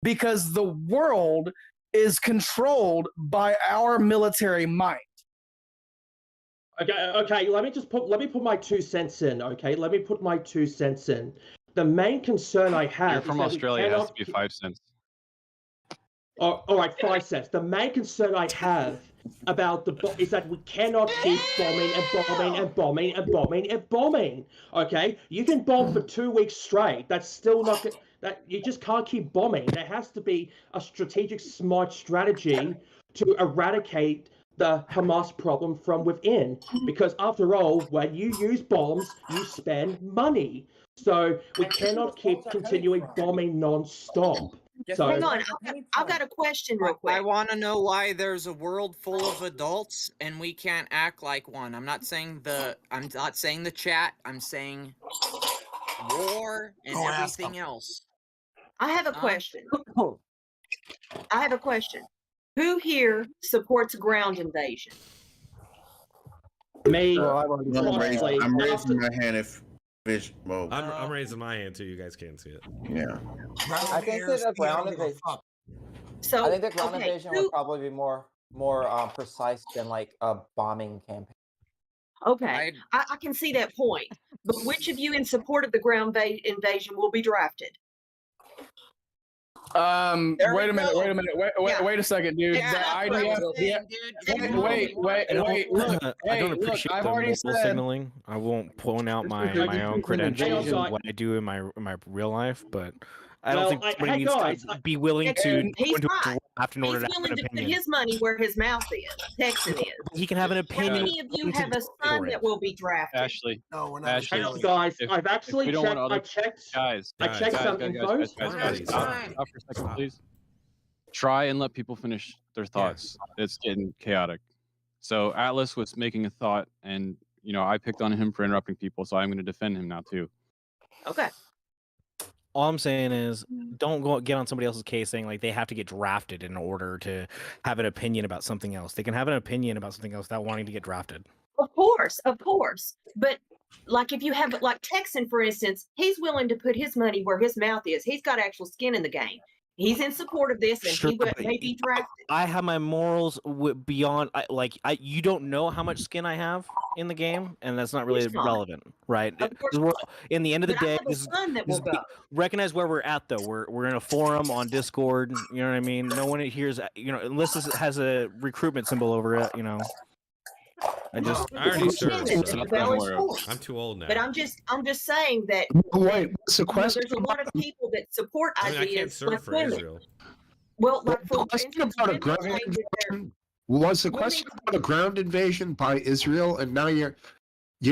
because the world is controlled by our military might. Okay. Let me put my 2 cents in. Okay, let me put my 2 cents in. The main concern I have You're is from that we Australia. It has cannot to be 5 cents. Oh, all right, 5 cents. The main concern I have about is that we cannot keep bombing and bombing. Okay, you can bomb for 2 weeks straight. That's still not that you just can't keep bombing. There has to be a strategic, smart strategy to eradicate the Hamas problem from within, because after all, when you use bombs, you spend money. So we cannot keep continuing bombing non-stop. So hang on, I've got a question real quick. I want to know why there's a world full of adults and we can't act like one. I'm not saying the chat. I'm saying war and everything else. I have a question. I have a question. Who here supports ground invasion? Me. I'm raising my hand if fish. Well, I'm raising my hand too. You guys can't see it. Yeah. I think that a ground invasion. So I think the ground invasion would probably be more precise than like a bombing campaign. Okay, I can see that point. But which of you in support of the ground invasion will be drafted? Wait a minute. Wait a second, dude. Yeah, The that's what IDF. I'm saying, Wait. Look, I don't look, appreciate I've the already mobile said. signaling. I won't point out my own credentials and what I do in my real life, but I don't think somebody needs to be willing to go into a draft in order to have willing an to put opinion. his money where his mouth is. Texan is. He can have an How opinion. many of you have a son that will be drafted? Ashley. No, we're not. Ashley, Hang on, guys. if- I've if actually we don't checked. want other- I checked. Guys, I checked some info. Stop for a second, please. Try and let people finish their thoughts. It's getting chaotic. So Atlas was making a thought, and I picked on him for interrupting people, so I'm going to defend him now too. Okay. All I'm saying is, don't go get on somebody else's case saying like they have to get drafted in order to have an opinion about something else. They can have an opinion about something else without wanting to get drafted. Of course. But like if you have like Texan, for instance, he's willing to put his money where his mouth is. He's got actual skin in the game. He's in support of this, and he may be drafted. I have my morals beyond. You don't know how much skin I have in the game, and that's not really relevant, right? In the end of the day, recognize where we're at, though. We're in a forum on Discord. You know what I mean? No one hears. Unless this has a recruitment symbol over it. I already served. So. I'm too old now. But I'm just saying that. Wait, what's the question? There's a lot of people that support ideas. I can't serve for Israel. Well, like the question about a ground invasion was the question about a ground invasion by Israel, and now your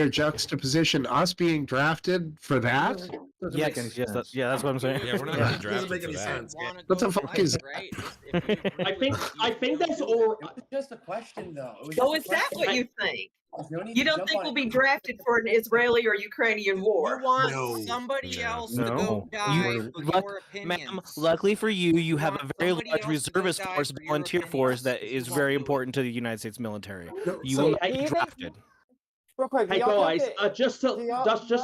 juxtaposition us being drafted for that. Yes, that's what I'm saying. Yeah, we're not getting drafted for that. What the fuck is that? I think that's all. It's just a question, though. So is that what you think? You don't think we'll be drafted for an Israeli or Ukrainian war? You want somebody else to go die for your opinions. Ma'am, luckily for you, you have a very large reservist force, volunteer force that is very important to the United States military. You will not be drafted. Real quick, Hey guys, just to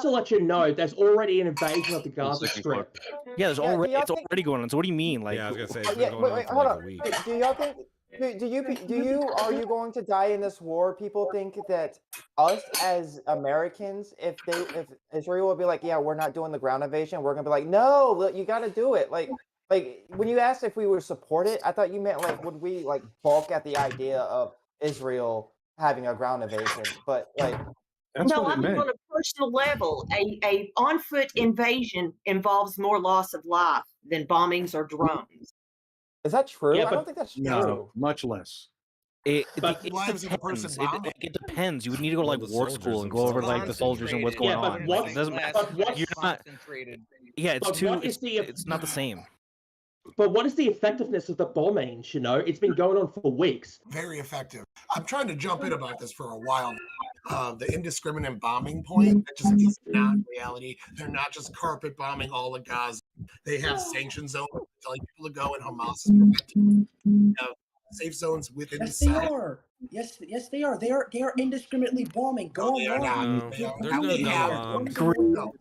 let you know, there's already an invasion of the Gaza Strip. Yeah, it's already going on. So what do you mean? Like, I was gonna say it's been going on for like a week. Do y'all think? Are you going to die in this war? People think that us as Americans, if Israel will be like, yeah, we're not doing the ground invasion, we're gonna be like, no, you got to do it. Like when you asked if we would support it, I thought you meant like, would we like balk at the idea of Israel having a ground invasion? But like, no, I mean on a personal level, a on foot invasion involves more loss of life than bombings or drones. Is that true? Yeah, I don't think that's true. No, much less. It depends. You would need to go to like war school and go over like the soldiers and what's going on. It's not the same. But what is the effectiveness of the bombings? It's been going on for weeks. Very effective. I'm trying to jump in about this for a while. The indiscriminate bombing point, that just is not reality. They're not just carpet bombing all of Gaza. They have sanction zones telling people to go, and Hamas is preventing safe zones within Yes, the they site. are. Yes, they are. They are indiscriminately bombing. Go on. There's no bombs.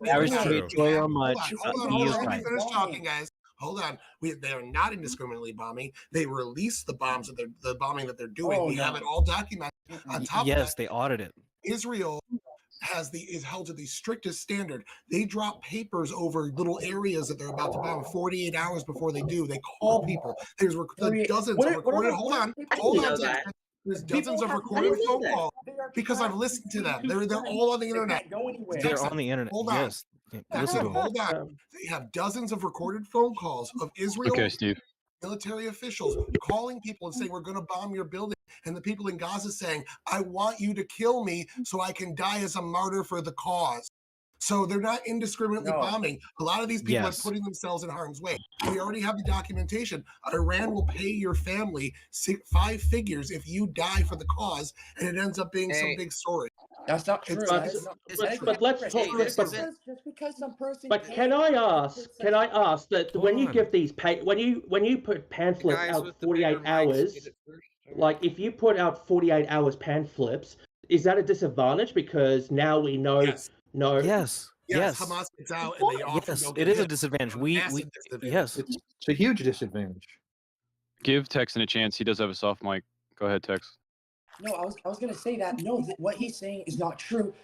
I respect so much. Hold on. Let me finish talking, guys. Hold on. They are not indiscriminately bombing. They release the bombs the bombing that they're doing. We have it all documented. On top of that, they audit it. Israel is held to the strictest standard. They drop papers over little areas that they're about to bomb 48 hours before they do. They call people. There's dozens of recorded. Hold on. There's dozens of recorded phone calls because I've listened to them. They're all on the internet. They're on the internet. Hold on. Yes. Listen to them. Hold on. They have dozens of recorded phone calls of Israel military officials calling people and saying, we're going to bomb your building. And the people in Gaza saying, I want you to kill me so I can die as a martyr for the cause. So they're not indiscriminately bombing. A lot of these people are putting themselves in harm's way. We already have the documentation. Iran will pay your family 5 figures if you die for the cause, and it ends up being some big story. That's not true. But let's talk. Just because some person. But can I ask that when you give these when you put pamphlets out 48 hours, like if you put out 48 hours pamphlets, is that a disadvantage because now we know? No. Yes. Hamas gets out and they often Yes, don't it get is a hit. disadvantage. Yes. It's a huge disadvantage. Give Texan a chance. He does have a soft mic. Go ahead, Tex. No, I was gonna say that. No, what he's saying is not true.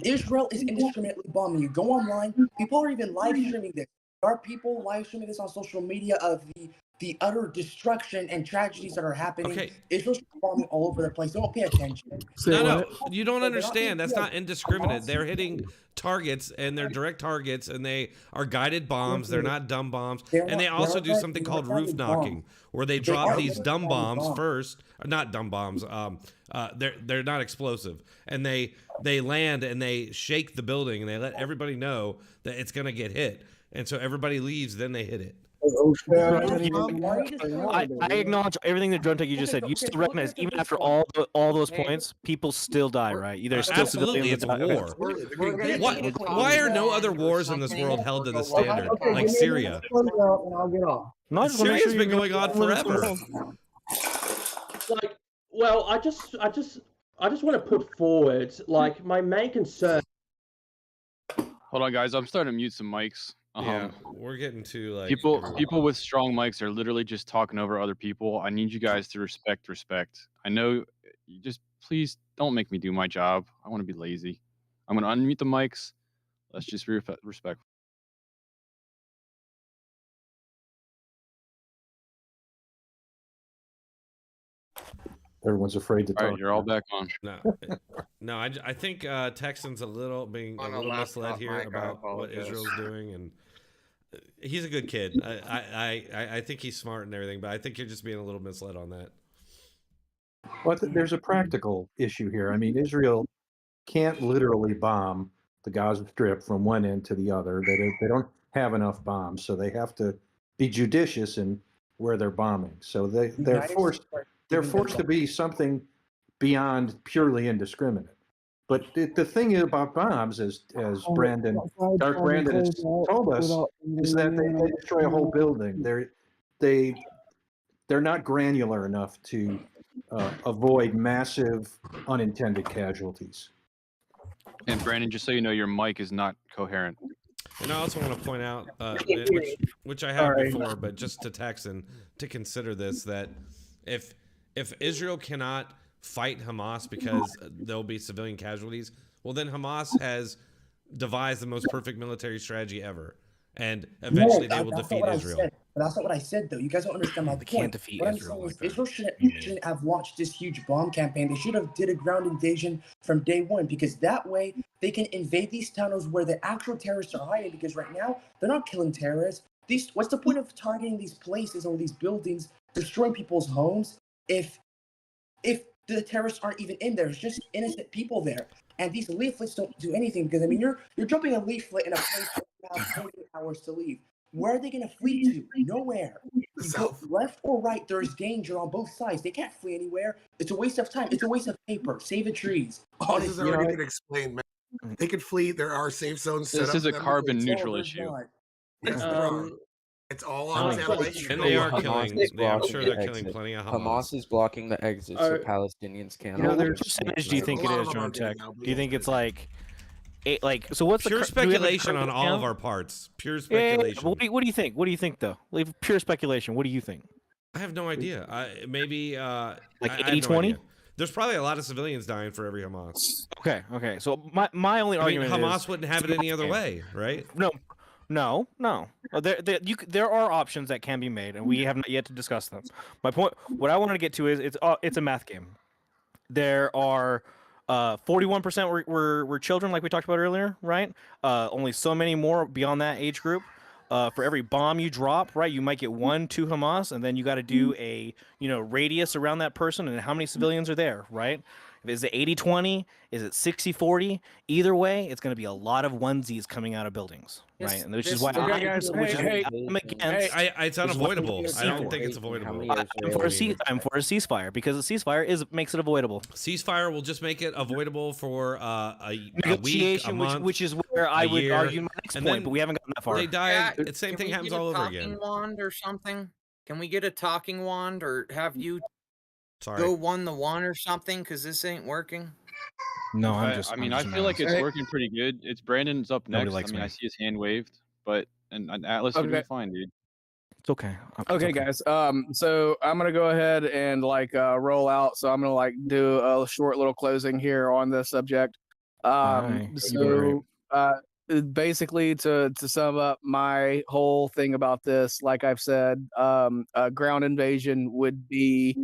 Israel is indiscriminately bombing you. Go online. People are even live streaming this. There are people live streaming this on social media of the utter destruction and tragedies that are happening. Okay. Israel's bombing all over the place. Don't pay attention. No, you don't understand. That's not indiscriminate. They're hitting targets, and they're direct targets, and they are guided bombs. They're not dumb bombs. And they also do something called roof knocking, where they drop these dumb bombs first. Not dumb bombs. They're not explosive, and they land and they shake the building, and they let everybody know that it's gonna get hit, and so everybody leaves. Then they hit it. I acknowledge everything that Dronetek you just said. You still recognize, even after all those points, people still die, right? There's still Absolutely, it's a war. Why are no other wars in this world held to the standard, like Syria? I'll get off. Syria's been going on forever. Like, well, I just want to put forward, like, my main concern. Hold on, guys. I'm starting to mute some mics. Yeah, we're getting to like people with strong mics are literally just talking over other people. I need you guys to respect. I know you just please don't make me do my job. I want to be lazy. I'm going to unmute the mics. Let's just be respectful. Everyone's afraid to talk. All right, you're all back on. No, I think Texan's a little misled here about what Israel's doing, and he's a good kid. I think he's smart and everything, but I think you're just being a little misled on that. Well, there's a practical issue here. I mean, Israel can't literally bomb the Gaza Strip from one end to the other. They don't have enough bombs, so they have to be judicious in where they're bombing. So they're forced to be something beyond purely indiscriminate. But the thing about bombs, as Dark Brandon has told us, is that they destroy a whole building. They're not granular enough to avoid massive unintended casualties. And Brandon, just so you know, your mic is not coherent. And I also want to point out, which I have before, but just to Texan to consider this, that if Israel cannot fight Hamas because there'll be civilian casualties, well, then Hamas has devised the most perfect military strategy ever, and eventually they will defeat Israel. But that's not what I said, though. You guys don't understand my point. Can't defeat what Israel I'm saying like is Israel shouldn't have launched this huge bomb campaign. They should have did a ground invasion from day one, because that way they can invade these tunnels where the actual terrorists are hiding, because right now they're not killing terrorists. What's the point of targeting these places or these buildings, destroying people's homes, if the terrorists aren't even in there? It's just innocent people there. And these leaflets don't do anything, because, I mean, you're dropping a leaflet in a place where you have 48 hours to leave. Where are they going to flee to? Nowhere. You go left or right, there's danger on both sides. They can't flee anywhere. It's a waste of time. It's a waste of paper. Save the trees. This has already been explained, man. They could flee. There are safe zones set up. This is a carbon neutral issue. It's all on satellite. And they are killing. I'm sure they're killing plenty of Hamas. Hamas is blocking the exits so Palestinians can't. What percentage do you think it is, Dronetek? Do you think it's like, so what's pure speculation on all of our parts? Pure speculation. Yeah. What do you think? What do you think, though? Like, pure speculation. What do you think? I have no idea. Maybe like 80-20. There's probably a lot of civilians dying for every Hamas. Okay. So my only argument is Hamas wouldn't have it any other way, right? No. There are options that can be made, and we have not yet to discuss them. My point, what I wanted to get to is it's a math game. There are 41% were children, like we talked about earlier, right? Only so many more beyond that age group. for every bomb you drop, right, you might get 1 to Hamas, and then you got to do a radius around that person and how many civilians are there, right? Is it 80-20? Is it 60-40? Either way, it's going to be a lot of onesies coming out of buildings, right? And which is why I'm against. It's unavoidable. I don't think it's avoidable. I'm for a ceasefire because a ceasefire makes it avoidable. Ceasefire will just make it avoidable for a week, a negotiation, month, which is where I would year, argue my next and point, then but we haven't gotten that far. They die. The same thing happens all over Talking again. wand or something? Can we get a talking wand or have you Sorry. go 1-1 or something? Because this ain't working. No, I feel like it's Hey. working pretty good. It's Brandon's up Nobody next. likes I me. see his hand waved, but and Atlas, you're doing fine, dude. It's okay. Okay, guys. So I'm gonna go ahead and roll out. So I'm gonna do a short little closing here on this subject. Aye. So basically, to sum up my whole thing about this, like I've said, a ground invasion would be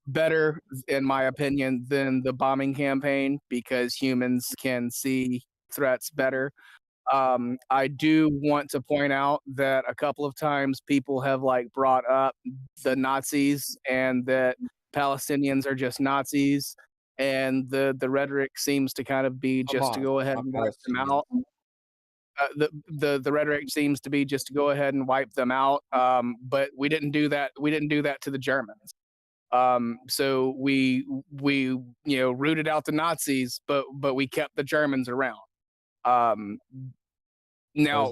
better, in my opinion, than the bombing campaign because humans can see threats better. I do want to point out that a couple of times people have brought up the Nazis and that Palestinians are just Nazis, and the rhetoric seems to kind of be just to go ahead and wipe them out. The rhetoric seems to be just to go ahead and wipe them out. But we didn't do that. We didn't do that to the Germans. So we rooted out the Nazis, but we kept the Germans around. Now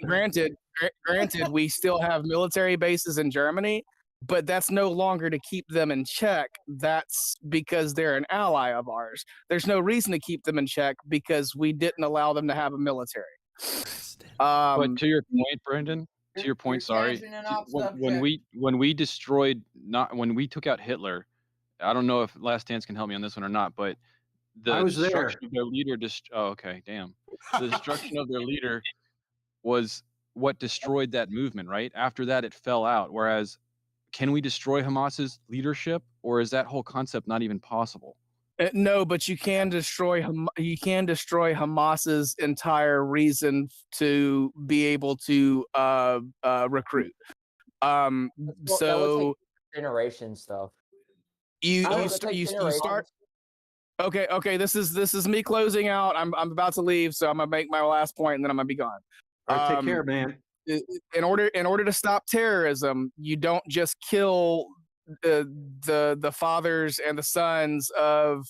granted, we still have military bases in Germany, but that's no longer to keep them in check. That's because they're an ally of ours. There's no reason to keep them in check because we didn't allow them to have a military. But to your point, Brandon, to your point, sorry, when we destroyed, when we took out Hitler, I don't know if Last Dance can help me on this one or not, but the I was there. destruction of their leader, okay, damn. The destruction of their leader was what destroyed that movement, right? After that, it fell out. Whereas, can we destroy Hamas's leadership, or is that whole concept not even possible? No, but you can destroy Hamas's entire reason to be able to recruit. So generation stuff. You start. Okay. This is me closing out. I'm about to leave, so I'm gonna make my last point, and then I'm gonna be gone. All right, take care, man. In order to stop terrorism, you don't just kill the fathers and the sons of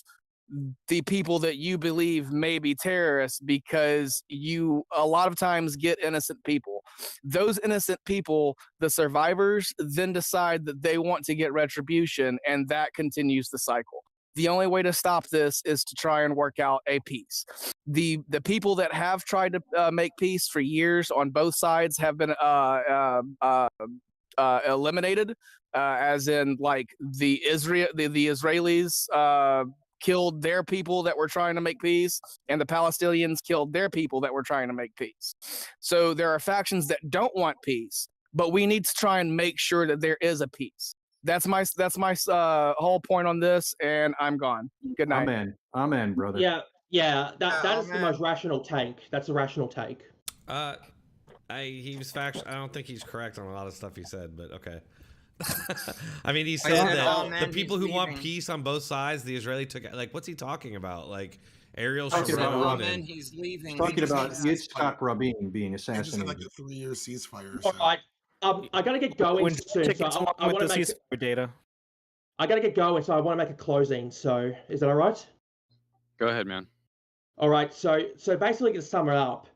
the people that you believe may be terrorists, because you a lot of times get innocent people. Those innocent people, the survivors, then decide that they want to get retribution, and that continues the cycle. The only way to stop this is to try and work out a peace. The people that have tried to make peace for years on both sides have been eliminated, as in the Israelis killed their people that were trying to make peace, and the Palestinians killed their people that were trying to make peace. So there are factions that don't want peace, but we need to try and make sure that there is a peace. That's my whole point on this, and I'm gone. Good night. Amen, brother. Yeah. That is the most rational take. That's a rational take. He was factual. I don't think he's correct on a lot of stuff he said, but okay. I mean, he said that the people who want peace on both sides, the Israeli took. What's he talking about? Ariel Sharon. He's leaving. Talking about Yitzhak Rabin being assassinated. Just a 3-year ceasefire. All right. I gotta get going soon. So I want to make data. I gotta get going, so I want to make a closing. So is that all right? Go ahead, man. All right. So basically, to sum it up,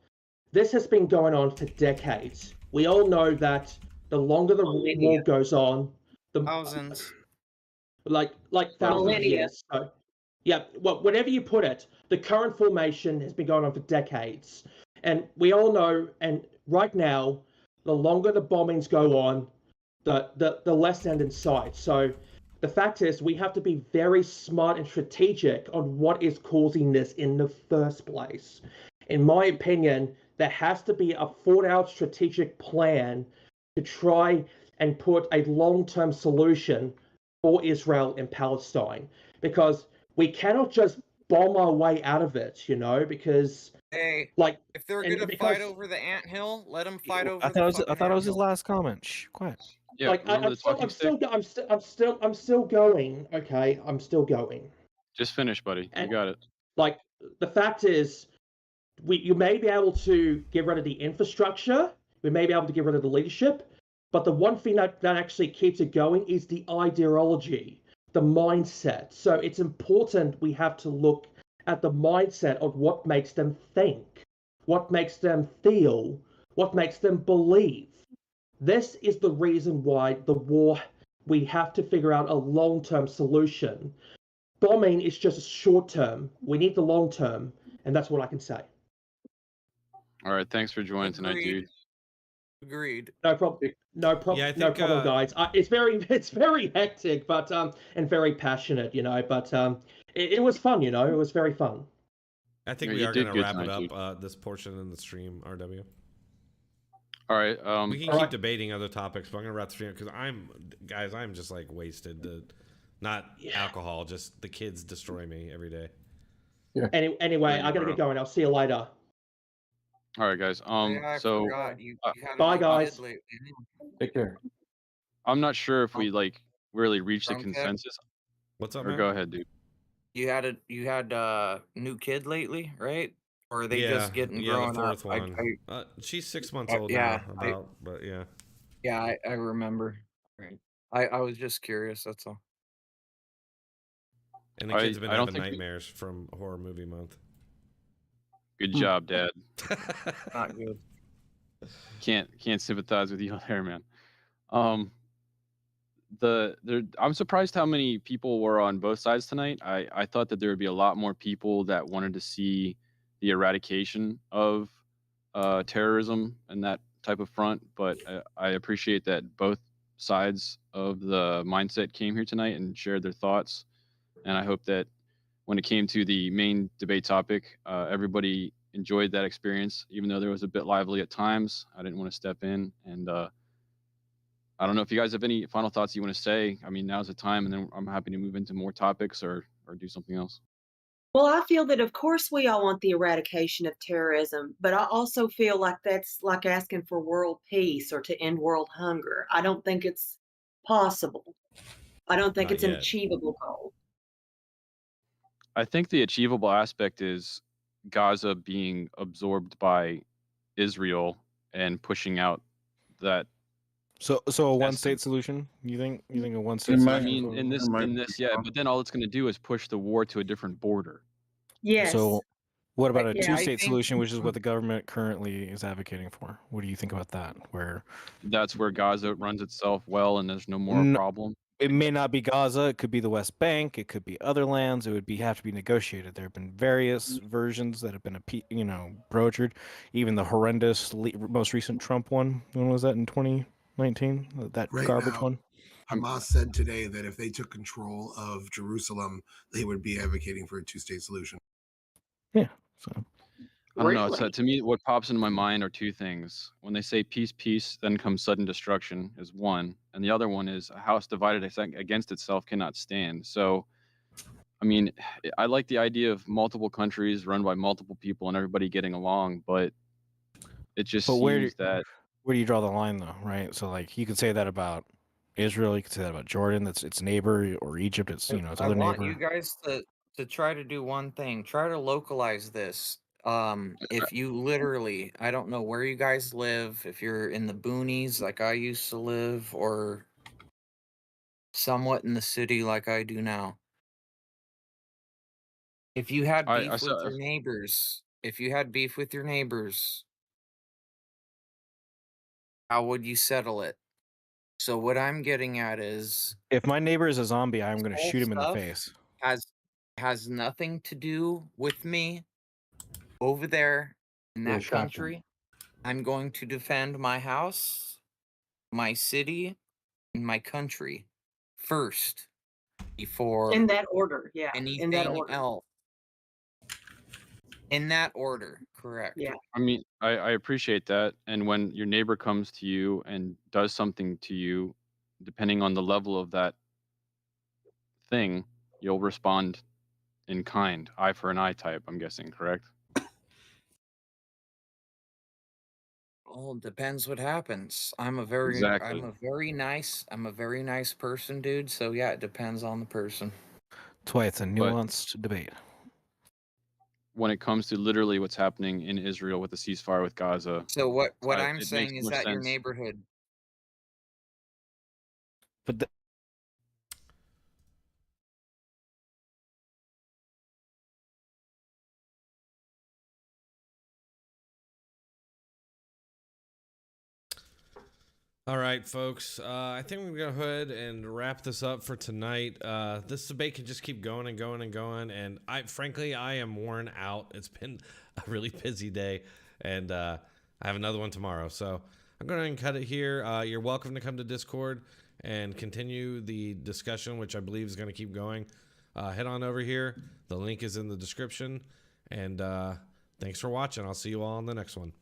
this has been going on for decades. We all know that the longer the war goes on, the thousands, like thousands of years. So, yeah. Well, whenever you put it, the current formation has been going on for decades, and we all know. And right now, the longer the bombings go on, the less end in sight. So the fact is, we have to be very smart and strategic on what is causing this in the first place. In my opinion, there has to be a thought-out strategic plan to try and put a long-term solution for Israel and Palestine, because we cannot just bomb our way out of it, because Hey, Like, if they're and gonna because fight over the anthill, let them fight over I the thought it was, fucking I thought it was his anthill. last comment. Shh, quiet. Yeah, like remember the talking stick? I'm still going. Okay, I'm still going. Just finish, buddy. You got it. Like, the fact is, you may be able to get rid of the infrastructure, we may be able to get rid of the leadership, but the one thing that actually keeps it going is the ideology, the mindset. So it's important we have to look at the mindset of what makes them think, what makes them feel, what makes them believe. This is the reason why the war, we have to figure out a long-term solution. Bombing is just short term. We need the long term, and that's what I can say. All right, thanks for joining tonight, dude. Agreed. No problem. No problem. Yeah, I No think, problem, guys. It's very hectic, but and very passionate, you know. But it was fun, you know. It was very fun. I think Yeah, we you are did going to good wrap it tonight, up, this portion in the stream, RW. All right. We can keep debating other topics, but I'm going to wrap the stream because I'm just like wasted. Not alcohol, just the kids destroy me every day. Yeah. Anyway, I gotta get going. I'll see you later. All right, guys. Yeah, I So forgot. You had a bye, new guys. kid lately. Take care. I'm not sure if we like really reached a Dronetek? consensus. What's up, Or man? go ahead, dude. You had a new kid lately, right? Or are they Yeah, just getting the grown fourth up? one. She's 6 months old yeah, now, but yeah. Yeah, I remember. Right. I was just curious. That's all. And the kids have been I don't having think nightmares from horror movie month. Good job, Dad. Not good. Can't sympathize with you there, man. I'm surprised how many people were on both sides tonight. I thought that there would be a lot more people that wanted to see the eradication of terrorism and that type of front, but I appreciate that both sides of the mindset came here tonight and shared their thoughts. And I hope that when it came to the main debate topic, everybody enjoyed that experience, even though there was a bit lively at times. I didn't want to step in, and I don't know if you guys have any final thoughts you want to say. I mean, now's the time, and then I'm happy to move into more topics or do something else. Well, I feel that, of course, we all want the eradication of terrorism, but I also feel like that's like asking for world peace or to end world hunger. I don't think it's possible. I don't think Not it's an yet. achievable goal. I think the achievable aspect is Gaza being absorbed by Israel and pushing out that. So a one-state solution? You think a one-state I solution? mean, in this, yeah, but then all it's going to do is push the war to a different border. Yes. So what about a Yeah, I two-state think- solution, which is what the government currently is advocating for? What do you think about that? Where That's where Gaza runs itself well, and there's no more No, problem. it may not be Gaza. It could be the West Bank. It could be other lands. It would have to be negotiated. There have been various versions that have been brokered. Even the horrendous, most recent Trump one. When was that, in 2019? That Right garbage now, one. Hamas said today that if they took control of Jerusalem, they would be advocating for a two-state solution. Yeah. So I don't know. So to me, what pops into my mind are two things. When they say peace, peace, then comes sudden destruction is one. And the other one is a house divided against itself cannot stand. So, I mean, I like the idea of multiple countries run by multiple people and everybody getting along, but it just But seems that where do you draw the line, though? Right. So like you could say that about Israel. You could say that about Jordan. That's its neighbor, or Egypt. It's its I other want neighbor. you guys to try to do one thing. Try to localize this. If you literally, I don't know where you guys live, if you're in the boonies like I used to live, or somewhat in the city like I do now. If you had beef with your neighbors, how would you settle it? So what I'm getting at is, If my neighbor is a zombie, I'm going to whole shoot him in the stuff face. has nothing to do with me over there in Really that shocking. country. I'm going to defend my house, my city, and my country first before In that order, yeah. anything In that order. else. In that order, correct. Yeah. I mean, I appreciate that. And when your neighbor comes to you and does something to you, depending on the level of that thing, you'll respond in kind, eye for an eye type, I'm guessing, correct? Well, it depends what happens. I'm a very Exactly. I'm a very nice person, dude. So yeah, it depends on the person. That's why it's a But nuanced debate. when it comes to literally what's happening in Israel with the ceasefire with Gaza, So what I'm it makes saying is more that your sense. neighborhood. But All right, folks. I think we're going to go ahead and wrap this up for tonight. This debate can just keep going and going and going. And frankly, I am worn out. It's been a really busy day, and I have another one tomorrow. So I'm going to cut it here. You're welcome to come to Discord and continue the discussion, which I believe is going to keep going. Head on over here. The link is in the description. And thanks for watching. I'll see you all on the next one.